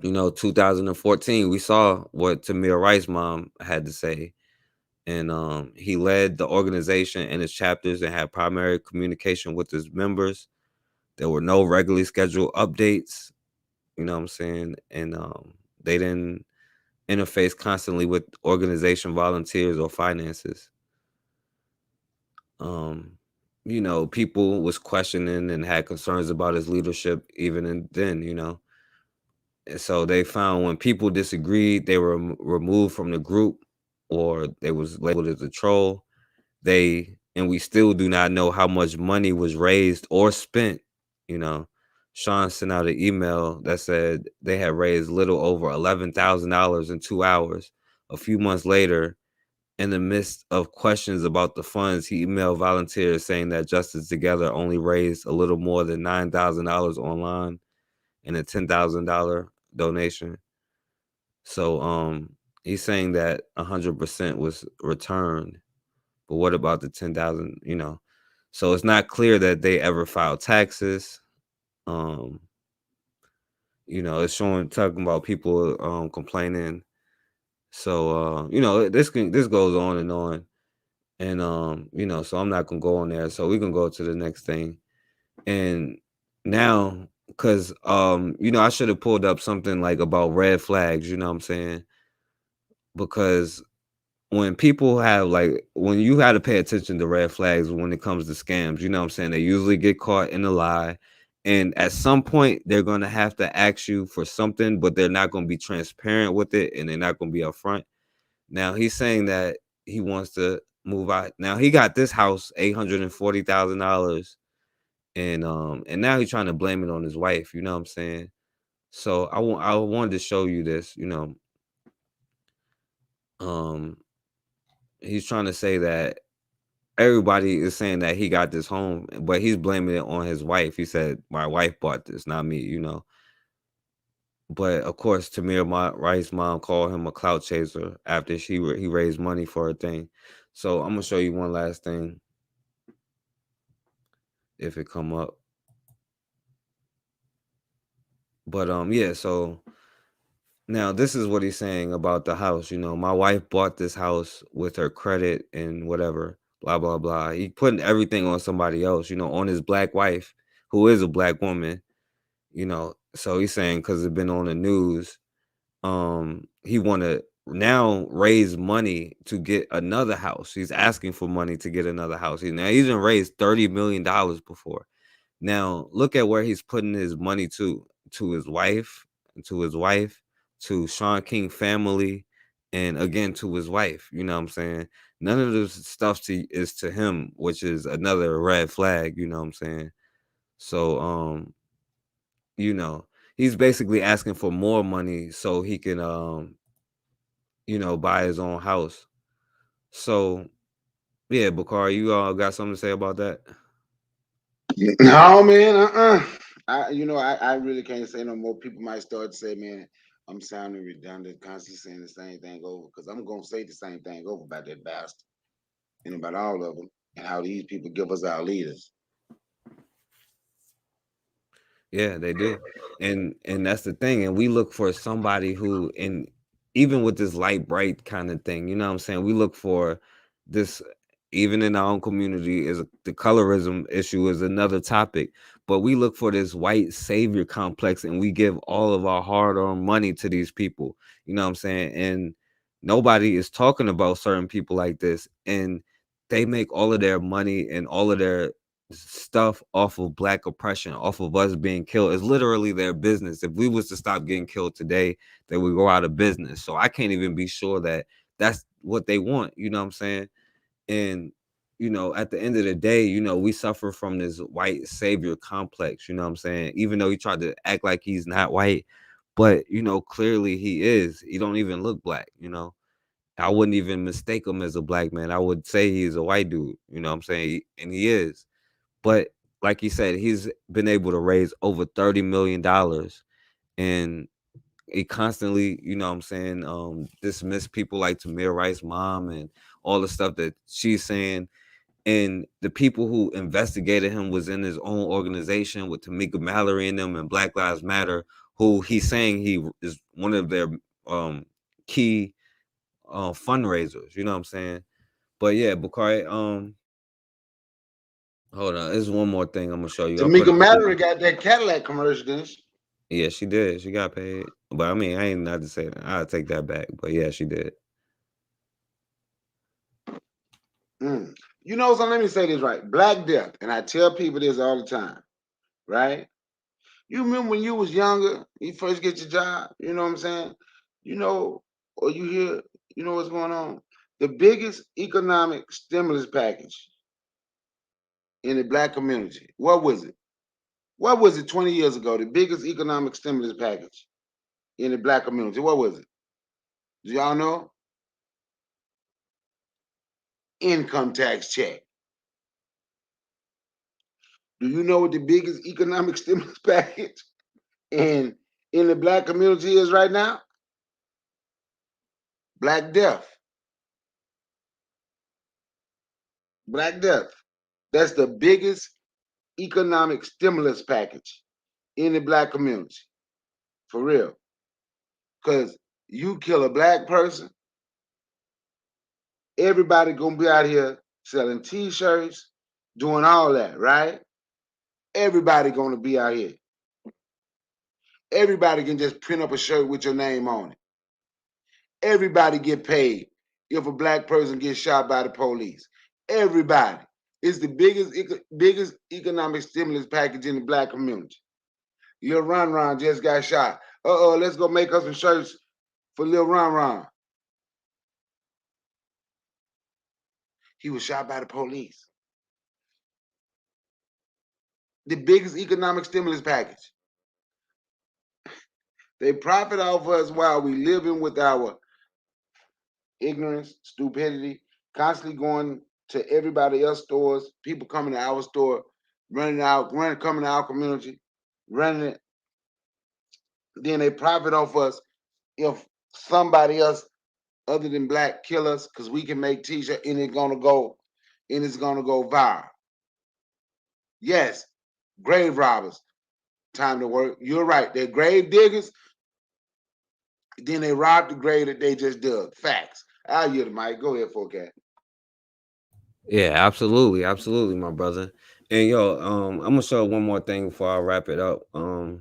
S4: 2014 we saw what Tamir Rice's mom had to say. And he led the organization and its chapters and had primary communication with his members. There were no regularly scheduled updates. You know what I'm saying? And they didn't interface constantly with organization volunteers or finances. People was questioning and had concerns about his leadership even then. And so they found when people disagreed, they were removed from the group or they was labeled as a troll. And we still do not know how much money was raised or spent. You know, Sean sent out an email that said they had raised little over $11,000 in 2 hours. A few months later, in the midst of questions about the funds, he emailed volunteers saying that Justice Together only raised a little more than $9,000 online and a $10,000 donation. So he's saying that 100% was returned. But what about the 10,000, So it's not clear that they ever filed taxes. Um, it's talking about people complaining. So this goes on and on. And so I'm not gonna go on there. So we can go to the next thing. And now, because I should have pulled up something like about red flags, you know what I'm saying? Because when you had to pay attention to red flags when it comes to scams, you know what I'm saying? They usually get caught in a lie. And at some point, they're going to have to ask you for something, but they're not going to be transparent with it and they're not going to be upfront. Now, he's saying that he wants to move out. Now, he got this house, $840,000. And now he's trying to blame it on his wife, you know what I'm saying? So I wanted to show you this, um, he's trying to say that everybody is saying that he got this home, but he's blaming it on his wife. He said, "My wife bought this, not me." But of course, Rice's mom called him a clout chaser after he raised money for a thing. So I'm gonna show you one last thing, if it come up. But yeah, so now this is what he's saying about the house. My wife bought this house with her credit and whatever, blah blah blah. He putting everything on somebody else, on his black wife, who is a black woman. So he's saying because it's been on the news, he want to now raise money to get another house. He's asking for money to get another house. He's done raised $30 million before. Now look at where he's putting his money to his wife, to Sean King family, and again to his wife. You know what I'm saying? None of this stuff is to him, which is another red flag. You know what I'm saying? So he's basically asking for more money so he can buy his own house. So yeah, Bakari, you got something to say about that?
S6: No, man. I really can't say no more. People might start to say, man, I'm sounding redundant, constantly saying the same thing over, because I'm gonna say the same thing over about that bastard and about all of them and how these people give us our leaders.
S4: Yeah, they do. And that's the thing. And we look for somebody who, and even with this light bright kind of thing, you know what I'm saying? We look for this, even in our own community, the colorism issue is another topic. But we look for this white savior complex and we give all of our hard-earned money to these people. You know what I'm saying? And nobody is talking about certain people like this. And they make all of their money and all of their stuff off of black oppression, off of us being killed. It's literally their business. If we was to stop getting killed today, they would go out of business. So I can't even be sure that that's what they want. You know what I'm saying? And at the end of the day, we suffer from this white savior complex. You know what I'm saying? Even though he tried to act like he's not white, but clearly he is. He don't even look black. I wouldn't even mistake him as a black man. I would say he's a white dude. You know what I'm saying? And he is. But like you said, he's been able to raise over $30 million, and he constantly, what I'm saying, dismiss people like Tamir Rice's mom and all the stuff that she's saying. And the people who investigated him was in his own organization with Tamika Mallory and them and Black Lives Matter, who he's saying he is one of their key fundraisers. You know what I'm saying? But yeah, Bakari, hold on. There's one more thing I'm gonna show you.
S6: Tamika Mallory got that Cadillac commercial, didn't she?
S4: Yeah, she did. She got paid. But I mean, I ain't not to say that. I'll take that back. But yeah, she did.
S6: You know something? Let me say this right. Black Death, and I tell people this all the time, right? You remember when you was younger, you first get your job, you know what I'm saying? Or you hear, what's going on? The biggest economic stimulus package in the black community, what was it? What was it 20 years ago? The biggest economic stimulus package in the black community, what was it? Do y'all know? Income tax check. Do you know what the biggest economic stimulus package in the black community is right now? Black Death. Black Death. That's the biggest economic stimulus package in the black community. For real. Because you kill a black person, everybody gonna be out here selling t-shirts, doing all that, right? Everybody gonna be out here. Everybody can just print up a shirt with your name on it. Everybody get paid if a black person gets shot by the police. Everybody. It's the biggest economic stimulus package in the black community. Lil Ron Ron just got shot. Let's go make us some shirts for Lil Ron Ron. He was shot by the police. The biggest economic stimulus package. They profit off us while we living with our ignorance, stupidity, constantly going to everybody else's stores, people coming to our store, coming to our community, running it. Then they profit off us if somebody else other than black kill us because we can make t-shirts and it's gonna go viral. Yes, grave robbers, time to work. You're right. They're grave diggers. Then they robbed the grave that they just dug. Facts. I'll yield the mic. Go ahead, Forecast.
S4: Yeah, absolutely, absolutely, my brother. And yo, I'm gonna show one more thing before I wrap it up. Cause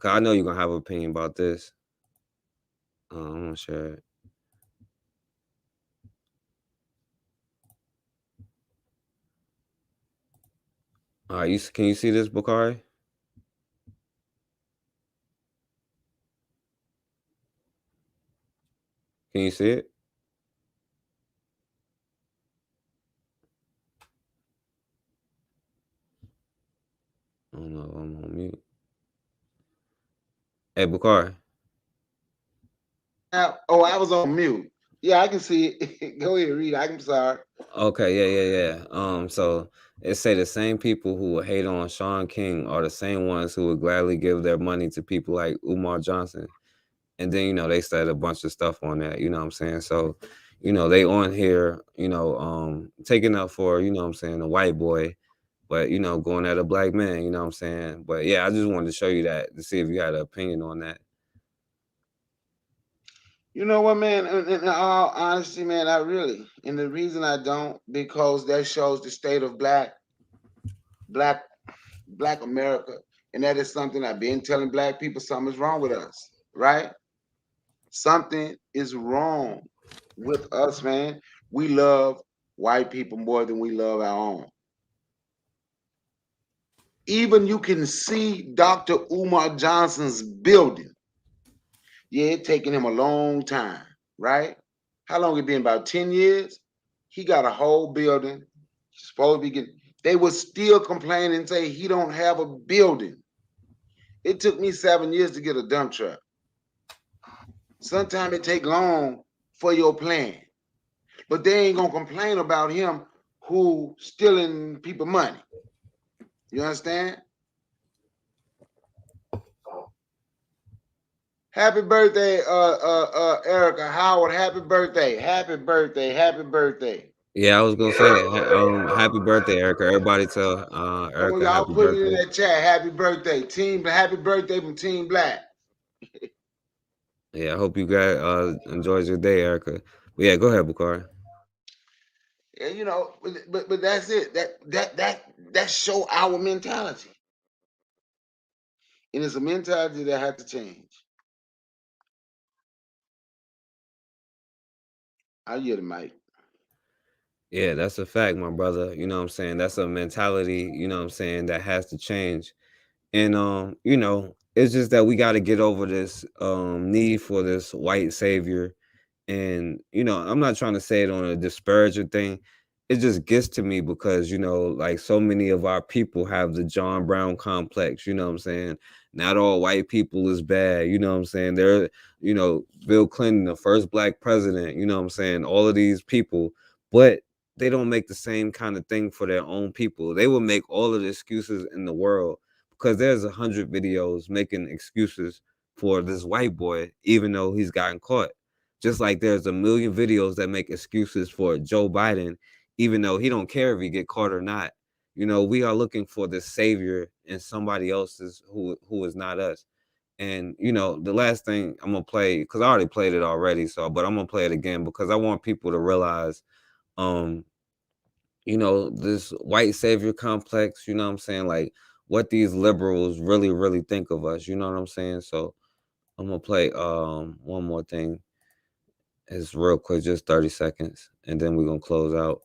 S4: I know you're gonna have an opinion about this. I'm gonna share it. All right, can you see this, Bakari? Can you see it? I don't know. I'm on mute. Hey, Bakari.
S6: I was on mute. Yeah, I can see it. Go ahead, read. I'm sorry.
S4: Okay, yeah. So it say the same people who will hate on Sean King are the same ones who would gladly give their money to people like Umar Johnson. And then, they said a bunch of stuff on that, you know what I'm saying? So, they on here, taking up for, you know what I'm saying, a white boy, but, going at a black man, you know what I'm saying? But yeah, I just wanted to show you that to see if you had an opinion on that.
S6: You know what, man? In all honesty, man, and the reason I don't, because that shows the state of black America. And that is something I've been telling black people, something is wrong with us, right? Something is wrong with us, man. We love white people more than we love our own. Even you can see Dr. Umar Johnson's building. Yeah, it taken him a long time, right? How long it been? About 10 years? He got a whole building. He's supposed to be getting. They were still complaining and say he don't have a building. It took me 7 years to get a dump truck. Sometimes it take long for your plan. But they ain't gonna complain about him who stealing people money. You understand? Happy birthday, Erica Howard. Happy birthday. Happy birthday. Happy birthday.
S4: Yeah, I was gonna say, happy birthday, Erica. Everybody tell
S6: Come on,
S4: Erica
S6: y'all
S4: happy
S6: put it in
S4: birthday.
S6: that chat. Happy birthday. Happy birthday from Team Black.
S4: Yeah, I hope you guys enjoys your day, Erica. But yeah, go ahead, Bakari.
S6: Yeah, you know, but that's it. That show our mentality. And it's a mentality that had to change. I hear the mic.
S4: Yeah, that's a fact, my brother. You know what I'm saying? That's a mentality, you know what I'm saying, that has to change. And it's just that we got to get over this need for this white savior. And I'm not trying to say it on a disparaging thing. It just gets to me because like so many of our people have the John Brown complex. You know what I'm saying? Not all white people is bad. You know what I'm saying? They're Bill Clinton, the first black president. You know what I'm saying? All of these people, but they don't make the same kind of thing for their own people. They will make all of the excuses in the world because there's 100 videos making excuses for this white boy, even though he's gotten caught. Just like there's a million videos that make excuses for Joe Biden, even though he don't care if he get caught or not. We are looking for this savior in somebody else's who is not us. And the last thing I'm gonna play, because I already played it already, but I'm gonna play it again because I want people to realize um this white savior complex, you know what I'm saying? Like what these liberals really, really think of us, you know what I'm saying? So I'm gonna play one more thing. It's real quick, just 30 seconds, and then we're gonna close out.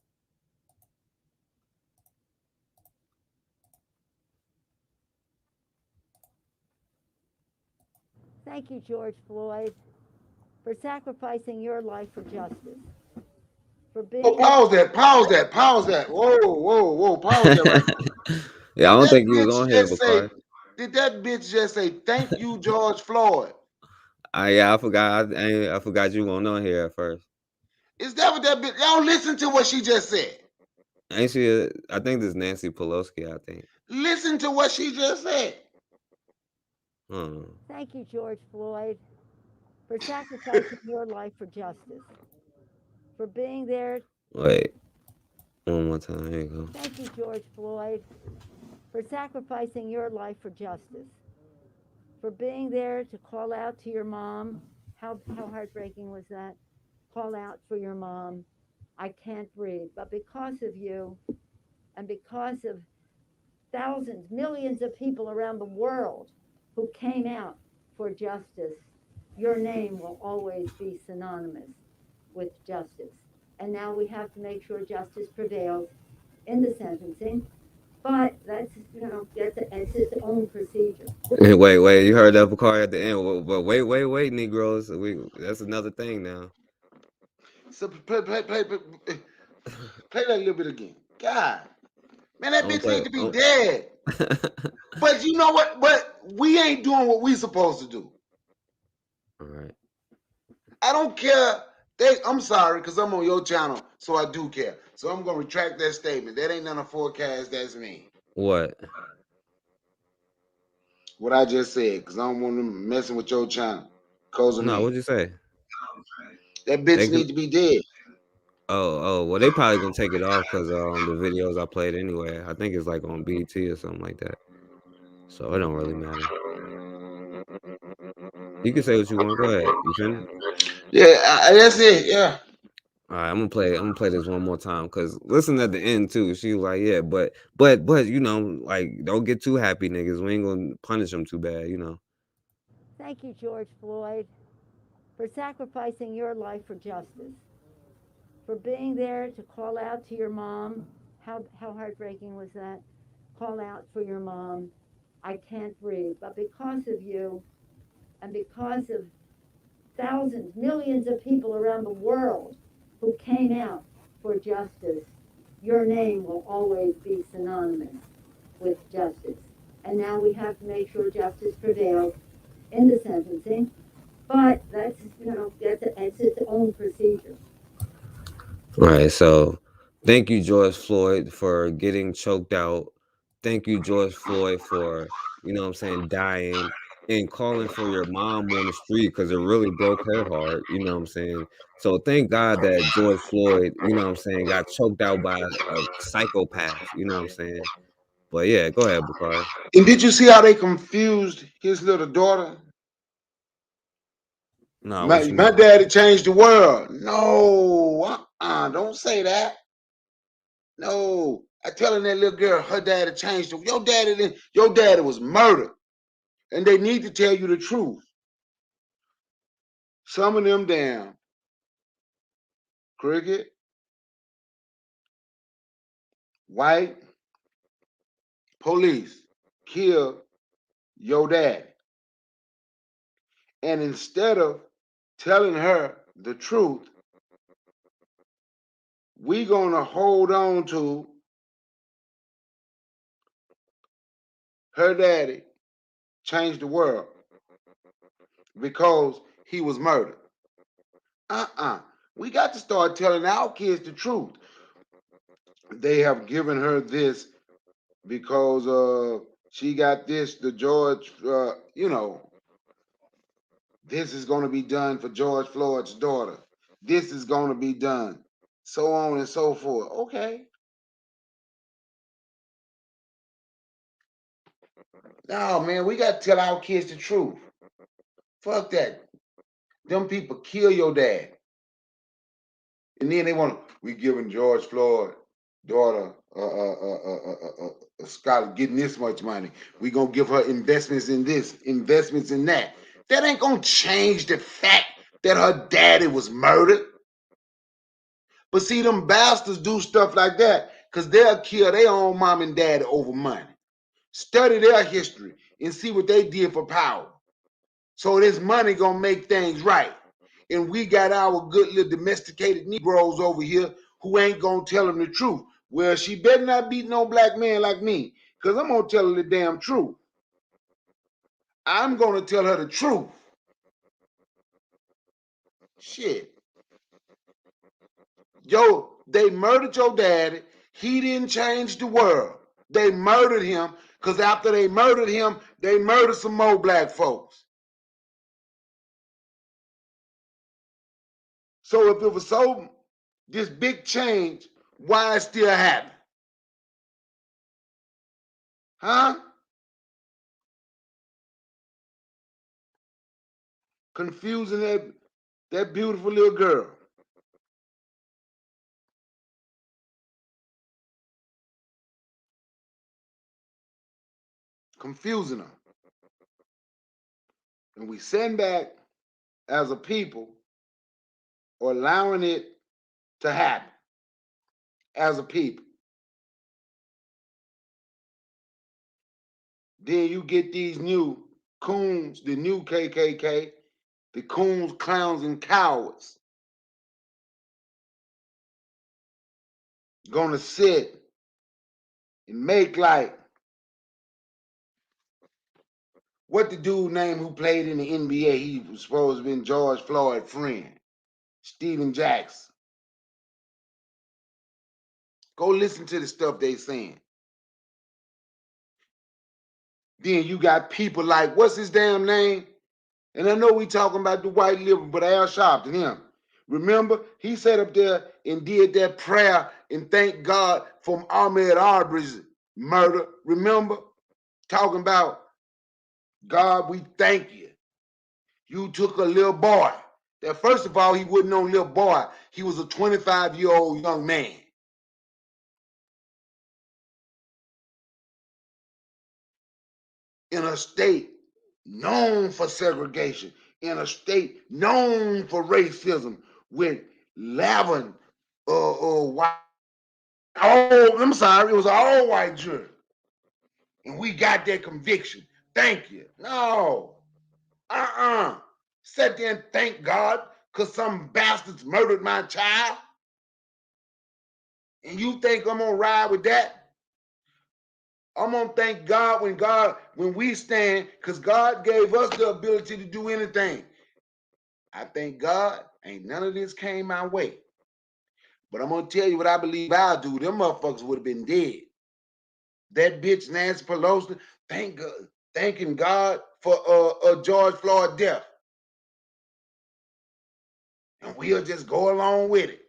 S5: Thank you, George Floyd, for sacrificing your life for justice. For being.
S6: Oh, pause that. Pause that. Pause that. Whoa, whoa, whoa. Pause that right there.
S4: Yeah, I
S6: Did
S4: don't
S6: that
S4: think you was
S6: bitch
S4: on here,
S6: just say?
S4: Bakari.
S6: Did that bitch just say thank you, George Floyd?
S4: Yeah, I forgot. I forgot you weren't on here at first.
S6: Is that what that bitch? Y'all listen to what she just said.
S4: Ain't she? I think this is Nancy Pelosi. I think.
S6: Listen to what she just said.
S5: Thank you, George Floyd, for sacrificing your life for justice. For being there.
S4: Wait, one more time. Here you go.
S5: Thank you, George Floyd, for sacrificing your life for justice. For being there to call out to your mom. How heartbreaking was that? Call out for your mom. I can't breathe. But because of you, and because of thousands, millions of people around the world who came out for justice, your name will always be synonymous with justice. And now we have to make sure justice prevails in the sentencing. But that's it's its own procedure.
S4: Wait, you heard that Bakari at the end. But wait, Negroes. That's another thing now.
S6: So play that a little bit again. God, man, that bitch need to be dead. But you know what? But we ain't doing what we supposed to do.
S4: All right.
S6: I don't care. I'm sorry, because I'm on your channel, so I do care. So I'm gonna retract that statement. That ain't none of forecast. That's me.
S4: What?
S6: What I just said, because I don't want them messing with your channel. Cause of
S4: No,
S6: me.
S4: what'd you say?
S6: That bitch need to be dead.
S4: Oh, well, they probably gonna take it off because the videos I played anyway. I think it's like on BT or something like that. So it don't really matter. You can say what you want. Go ahead. You finished?
S6: Yeah, that's it. Yeah.
S4: All right, I'm gonna play this one more time because listen at the end too. She was like, yeah, but like don't get too happy, niggas. We ain't gonna punish them too bad,
S5: Thank you, George Floyd, for sacrificing your life for justice. For being there to call out to your mom. How heartbreaking was that? call out for your mom. I can't breathe. But because of you and because of thousands, millions of people around the world who came out for justice, your name will always be synonymous with justice. And now we have to make sure justice prevails in the sentencing. But that's, it's its own procedure.
S4: Right. So thank you, George Floyd, for getting choked out. Thank you, George Floyd, for, dying and calling for your mom on the street because it really broke her heart. You know what I'm saying? So thank God that George Floyd, got choked out by a psychopath. You know what I'm saying? But yeah, go ahead, Bakari.
S6: And did you see how they confused his little daughter?
S4: No, what
S6: My,
S4: you
S6: my
S4: mean?
S6: daddy changed the world. No, don't say that. No, I telling that little girl her daddy changed the. Your daddy was murdered, and they need to tell you the truth. Some of them damn cricket, white police killed your daddy, and instead of telling her the truth, we gonna hold on to her daddy changed the world because he was murdered. We got to start telling our kids the truth. They have given her this because she got this, the George, this is going to be done for George Floyd's daughter. This is going to be done. So on and so forth. Okay. No, man, we got to tell our kids the truth. Fuck that. Them people kill your dad. And then they want to, we giving George Floyd daughter a scholar getting this much money. We gonna give her investments in this, investments in that. That ain't gonna change the fact that her daddy was murdered. But see, them bastards do stuff like that because they'll kill their own mom and daddy over money. Study their history and see what they did for power. So this money gonna make things right. And we got our good little domesticated Negroes over here who ain't gonna tell them the truth. Well, she better not beat no black man like me, because I'm gonna tell her the damn truth. I'm gonna tell her the truth. Shit. Yo, they murdered your daddy. He didn't change the world. They murdered him because after they murdered him, they murdered some more black folks. So if it was so this big change, why it still happen? Huh? Confusing that beautiful little girl. Confusing her. And we send back as a people or allowing it to happen as a people. Then you get these new coons, the new KKK, the coons, clowns, and cowards gonna sit and make like what the dude name who played in the NBA, he was supposed to be George Floyd's friend, Steven Jackson. Go listen to the stuff they saying. Then you got people like, what's his damn name? And I know we talking about the white liberal, but Al Sharpton, him. Remember, he sat up there and did that prayer and thank God for Ahmaud Arbery's murder. Remember? Talking about, God, we thank you. You took a little boy. That first of all, he wasn't no little boy. He was a 25-year-old young man. In a state known for segregation, in a state known for racism, with 11 white. Oh, I'm sorry, it was an all white jury. and we got that conviction. Thank you. No. Sit there and thank God because some bastards murdered my child. And you think I'm gonna ride with that? I'm gonna thank God when we stand, because God gave us the ability to do anything. I thank God ain't none of this came my way. But I'm gonna tell you what I believe I'll do. Them motherfuckers would have been dead. That bitch Nancy Pelosi, thanking God for George Floyd death. And we'll just go along with it.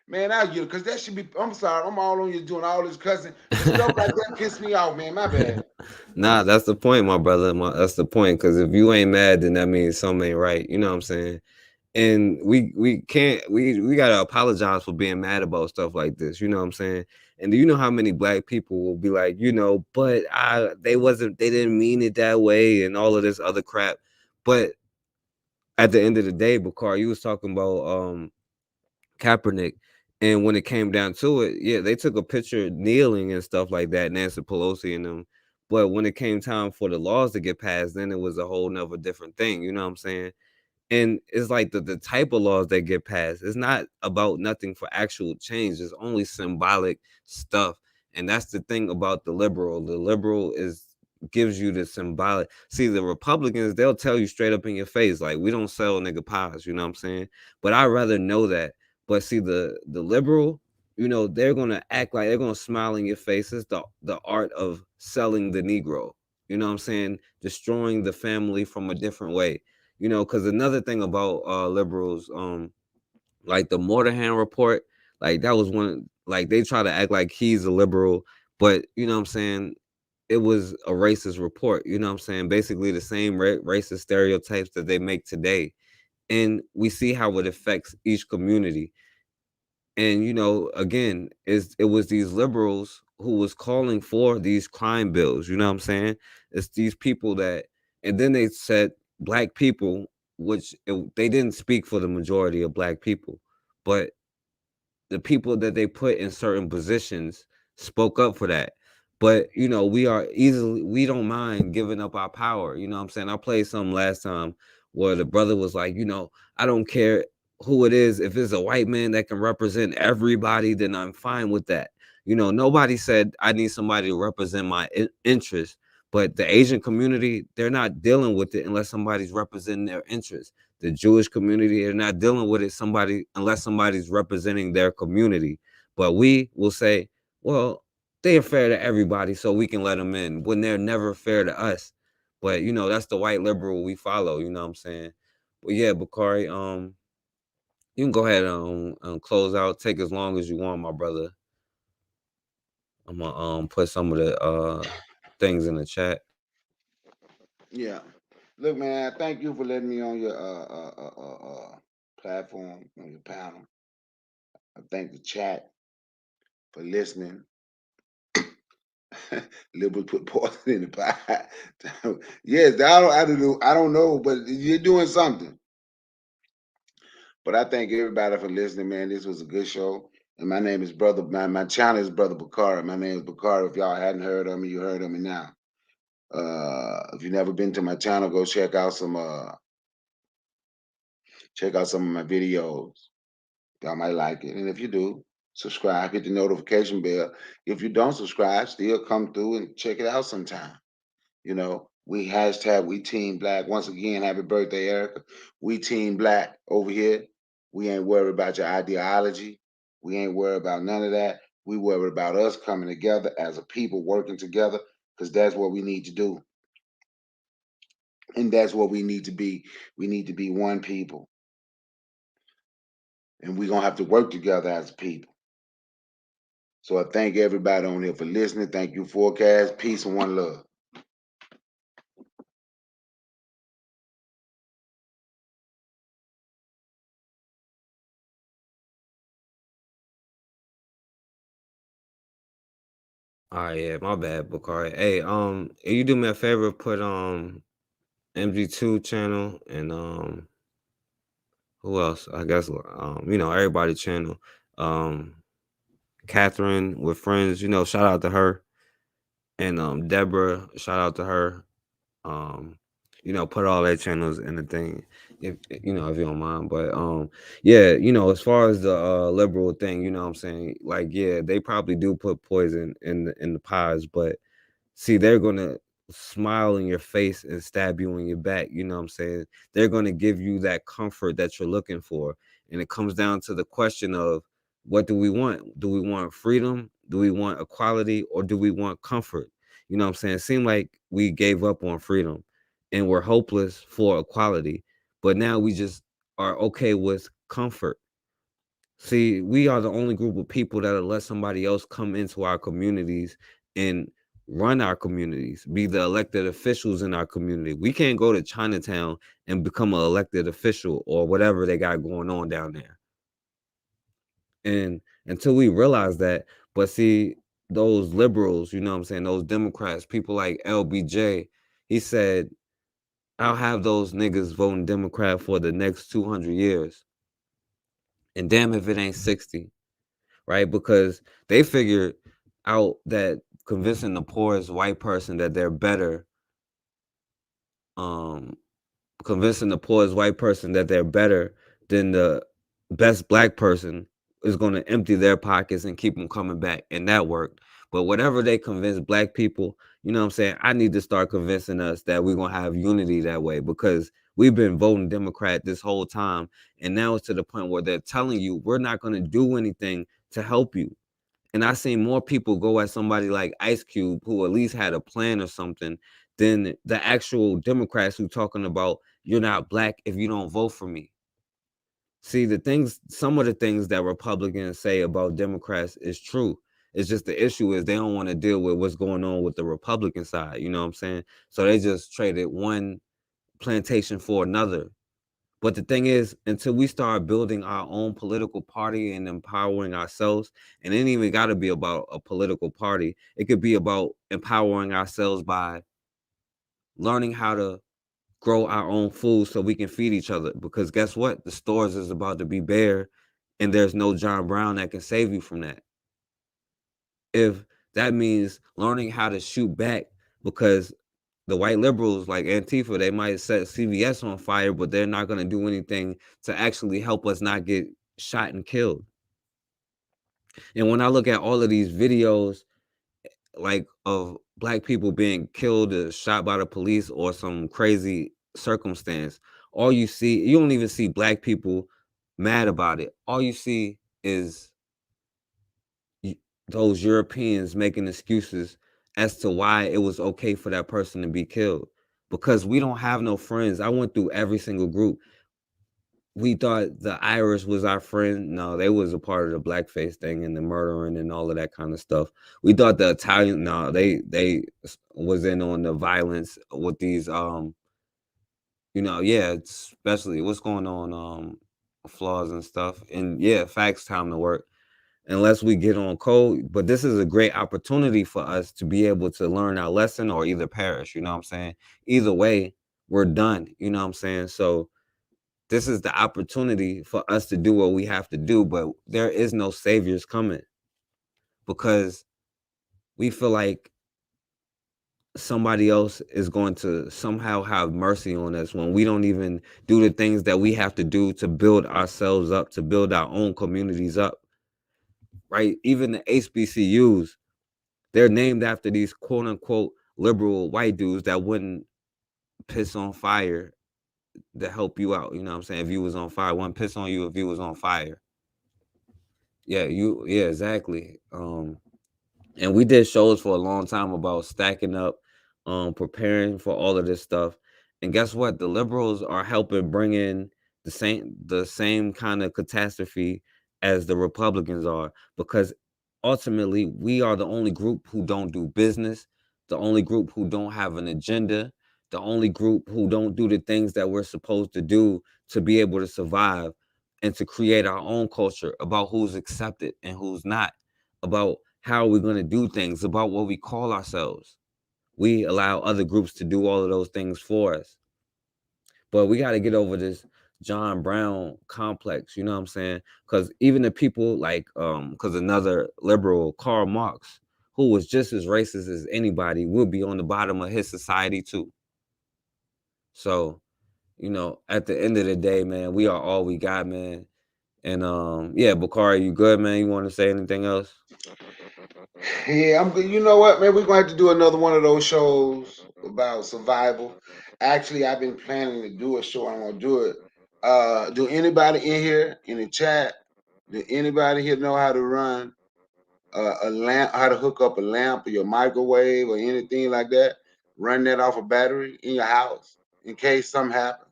S6: Man, I get it, because that should be, I'm sorry, I'm all on you doing all this cussing. But stuff like that piss me off, man. My bad.
S4: Nah, that's the point, my brother. That's the point. Because if you ain't mad, then that means something ain't right. You know what I'm saying? And we can't we gotta apologize for being mad about stuff like this. You know what I'm saying? And do you know how many black people will be like, but they didn't mean it that way and all of this other crap. But at the end of the day, Bakar, you was talking about Kaepernick. And when it came down to it, yeah, they took a picture kneeling and stuff like that, Nancy Pelosi and them. But when it came time for the laws to get passed, then it was a whole nother different thing. You know what I'm saying? And it's like the type of laws that get passed. It's not about nothing for actual change. It's only symbolic stuff. And that's the thing about the liberal. The liberal gives you the symbolic. See, the Republicans, they'll tell you straight up in your face, like, we don't sell nigga pies, you know what I'm saying? But I'd rather know that. But see, the liberal, they're gonna act like they're gonna smile in your face. It's the art of selling the Negro. You know what I'm saying? Destroying the family from a different way. Because another thing about liberals, like the Mordahan report, like that was one, like they try to act like he's a liberal, but you know what I'm saying, it was a racist report. You know what I'm saying? Basically the same racist stereotypes that they make today, and we see how it affects each community. And again, it was these liberals who was calling for these crime bills. You know what I'm saying? It's these people that, and then they said black people, which they didn't speak for the majority of black people, but the people that they put in certain positions spoke up for that. But we don't mind giving up our power. You know what I'm saying? I played something last time where the brother was like, I don't care who it is. If it's a white man that can represent everybody, then I'm fine with that. Nobody said I need somebody to represent my interests. But the Asian community, they're not dealing with it unless somebody's representing their interests. The Jewish community, they're not dealing with it unless somebody's representing their community. But we will say, well, they are fair to everybody, so we can let them in, when they're never fair to us. But that's the white liberal we follow. You know what I'm saying? But yeah, Bakari, you can go ahead and close out. Take as long as you want, my brother. I'm gonna put some of the things in the chat.
S6: Yeah. Look, man, thank you for letting me on your platform, on your panel. I thank the chat for listening. Liberals put poison in the pie. Yes, I don't know, but you're doing something. But I thank everybody for listening, man. This was a good show. And my name is Brother, my channel is Brother Bakari. My name is Bakari. If y'all hadn't heard of me, you heard of me now. If you've never been to my channel, go check out some of my videos. Y'all might like it. And if you do, subscribe, hit the notification bell. If you don't subscribe, still come through and check it out sometime. We we Team Black. Once again, happy birthday, Erica. We Team Black over here. We ain't worried about your ideology. We ain't worried about none of that. We worried about us coming together as a people, working together, because that's what we need to do. And that's what we need to be. We need to be one people. And we're going to have to work together as a people. So I thank everybody on here for listening. Thank you, Forecast. Peace and one love.
S4: All right, yeah, my bad, Bakari. Hey, you do me a favor, put MG2 channel and who else? I guess everybody channel. Catherine with friends, shout out to her. and Deborah, shout out to her. Put all their channels in the thing, if you don't mind. But yeah, as far as the liberal thing, what I'm saying, like, yeah, they probably do put poison in the pies, but see, they're gonna smile in your face and stab you in your back. You know what I'm saying? They're gonna give you that comfort that you're looking for. And it comes down to the question of, what do we want? Do we want freedom? Do we want equality? Or do we want comfort? You know what I'm saying? It seemed like we gave up on freedom and we're hopeless for equality. But now we just are okay with comfort. See, we are the only group of people that'll let somebody else come into our communities and run our communities, be the elected officials in our community. We can't go to Chinatown and become an elected official or whatever they got going on down there. And until we realize that, but see, those liberals, you know what I'm saying, those Democrats, people like LBJ, he said, I'll have those niggas voting Democrat for the next 200 years. And damn if it ain't 60. Right? Because they figured out that convincing the poorest white person that they're better, um, convincing the poorest white person that they're better than the best black person is going to empty their pockets and keep them coming back. And that worked. But whatever they convince black people, you know what I'm saying? I need to start convincing us that we're going to have unity that way, because we've been voting Democrat this whole time. And now it's to the point where they're telling you, we're not going to do anything to help you. And I seen more people go at somebody like Ice Cube, who at least had a plan or something, than the actual Democrats who talking about, you're not black if you don't vote for me. See, some of the things that Republicans say about Democrats is true. It's just the issue is they don't want to deal with what's going on with the Republican side. You know what I'm saying? So they just traded one plantation for another. But the thing is, until we start building our own political party and empowering ourselves, and it ain't even got to be about a political party. It could be about empowering ourselves by learning how to grow our own food so we can feed each other. Because guess what? The stores is about to be bare, and there's no John Brown that can save you from that. If that means learning how to shoot back, because the white liberals like Antifa, they might set CVS on fire, but they're not going to do anything to actually help us not get shot and killed. And when I look at all of these videos, like of black people being killed or shot by the police or some crazy circumstance, all you don't even see black people mad about it. All you see is those Europeans making excuses as to why it was okay for that person to be killed. Because we don't have no friends. I went through every single group. We thought the Irish was our friend. No, they was a part of the blackface thing and the murdering and all of that kind of stuff. We thought the Italian, no, they was in on the violence with these yeah, especially what's going on, flaws and stuff. And yeah, facts time to work. Unless we get on code. But this is a great opportunity for us to be able to learn our lesson or either perish. You know what I'm saying? Either way, we're done. You know what I'm saying? So this is the opportunity for us to do what we have to do. But there is no saviors coming, because we feel like somebody else is going to somehow have mercy on us when we don't even do the things that we have to do to build ourselves up, to build our own communities up. Right? Even the HBCUs, they're named after these quote unquote liberal white dudes that wouldn't piss on fire to help you out. You know what I'm saying? If you was on fire, wouldn't piss on you if you was on fire. Yeah, exactly. And we did shows for a long time about stacking up, preparing for all of this stuff. And guess what? The liberals are helping bring in the same kind of catastrophe as the Republicans are, because ultimately we are the only group who don't do business, the only group who don't have an agenda, the only group who don't do the things that we're supposed to do to be able to survive and to create our own culture about who's accepted and who's not, about how we're going to do things, about what we call ourselves. We allow other groups to do all of those things for us. But we got to get over this John Brown complex, you know what I'm saying? Because even the people like, because another liberal, Karl Marx, who was just as racist as anybody would be on the bottom of his society too. So, you know, at the end of the day, man, we are all we got, man. And yeah, Bakari, you good, man? You want to say anything else?
S6: Yeah, I'm good. You know what, man? We're gonna have to do another one of those shows about survival. Actually, I've been planning to do a show. I'm gonna do it. Do anybody in here in the chat? Do anybody here know how to run a lamp? How to hook up a lamp or your microwave or anything like that? Run that off a battery in your house in case something happens.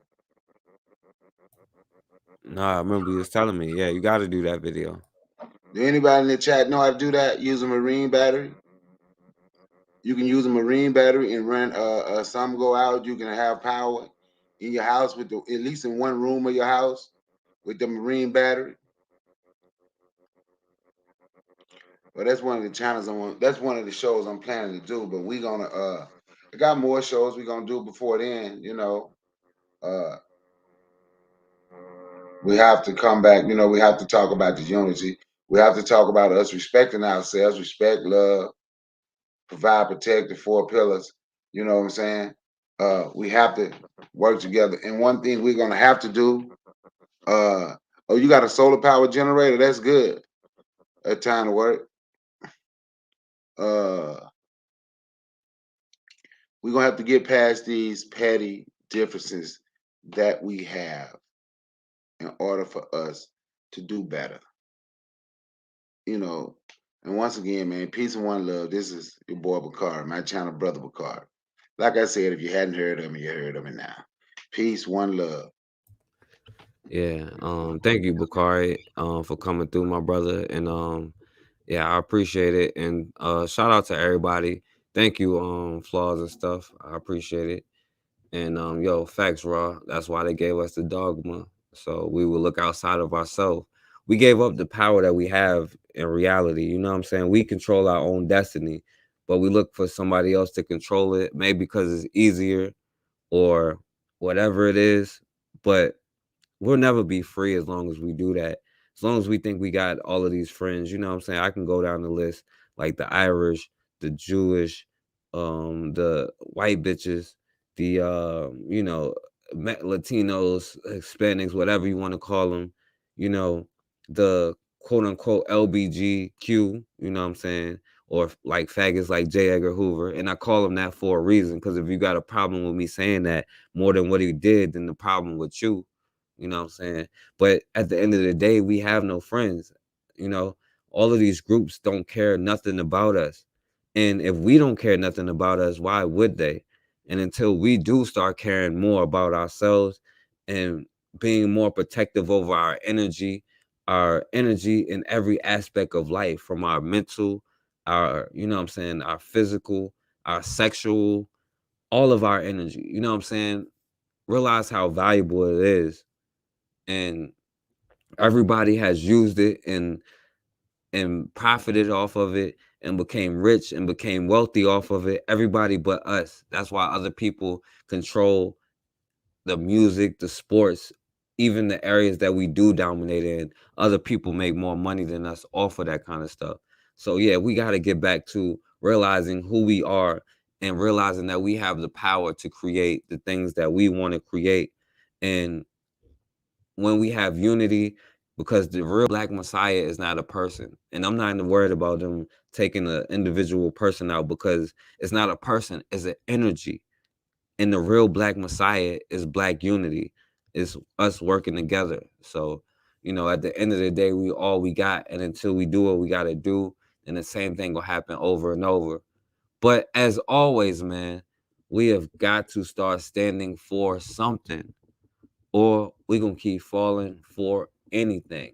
S4: No, I remember you was telling me. Yeah, you got to do that video.
S6: Do anybody in the chat know how to do that? Use a marine battery. You can use a marine battery and run. Some go out. You can have power in your house with at least in one room of your house with the marine battery. Well, that's one of the channels I want. That's one of the shows I'm planning to do. But we gonna. I got more shows we gonna do before then. You know. We have to come back. You know. We have to talk about the unity. We have to talk about us respecting ourselves, respect, love, provide, protect, the four pillars. You know what I'm saying? We have to work together. And one thing we're gonna have to do. Oh, you got a solar power generator? That's good. That time to work. We're gonna have to get past these petty differences that we have in order for us to do better. You know, and once again, man, peace and one love. This is your boy Bakar, my channel, Brother Bakar. Like I said, if you hadn't heard of me, you heard of me now. Peace, one love.
S4: Yeah. Thank you, Bakari, for coming through, my brother. And yeah, I appreciate it. And shout out to everybody. Thank you, Flaws and stuff. I appreciate it. And yo, facts raw. That's why they gave us the dogma. So we will look outside of ourselves. We gave up the power that we have in reality. You know what I'm saying? We control our own destiny, but we look for somebody else to control it, maybe because it's easier or whatever it is. But we'll never be free as long as we do that. As long as we think we got all of these friends, you know what I'm saying? I can go down the list like the Irish, the Jewish, the white bitches, the you know, Latinos, Hispanics, whatever you want to call them, you know, the quote unquote LBGQ, you know what I'm saying? Or like faggots like J. Edgar Hoover. And I call him that for a reason, because if you got a problem with me saying that more than what he did, then the problem with you. You know what I'm saying? But at the end of the day, we have no friends. You know, all of these groups don't care nothing about us. And if we don't care nothing about us, why would they? And until we do start caring more about ourselves and being more protective over our energy in every aspect of life, from our mental, our, you know what I'm saying, our physical, our sexual, all of our energy, you know what I'm saying? Realize how valuable it is, and everybody has used it and profited off of it and became rich and became wealthy off of it. Everybody but us. That's why other people control the music, the sports, even the areas that we do dominate in. Other people make more money than us off of that kind of stuff. So yeah, we got to get back to realizing who we are and realizing that we have the power to create the things that we want to create. And when we have unity, because the real Black Messiah is not a person. And I'm not even worried about them taking an individual person out, because it's not a person, it's an energy. And the real Black Messiah is Black unity. It's us working together. So, you know, at the end of the day, we all we got. And until we do what we got to do, then the same thing will happen over and over. But as always, man, we have got to start standing for something, or we're going to keep falling for anything.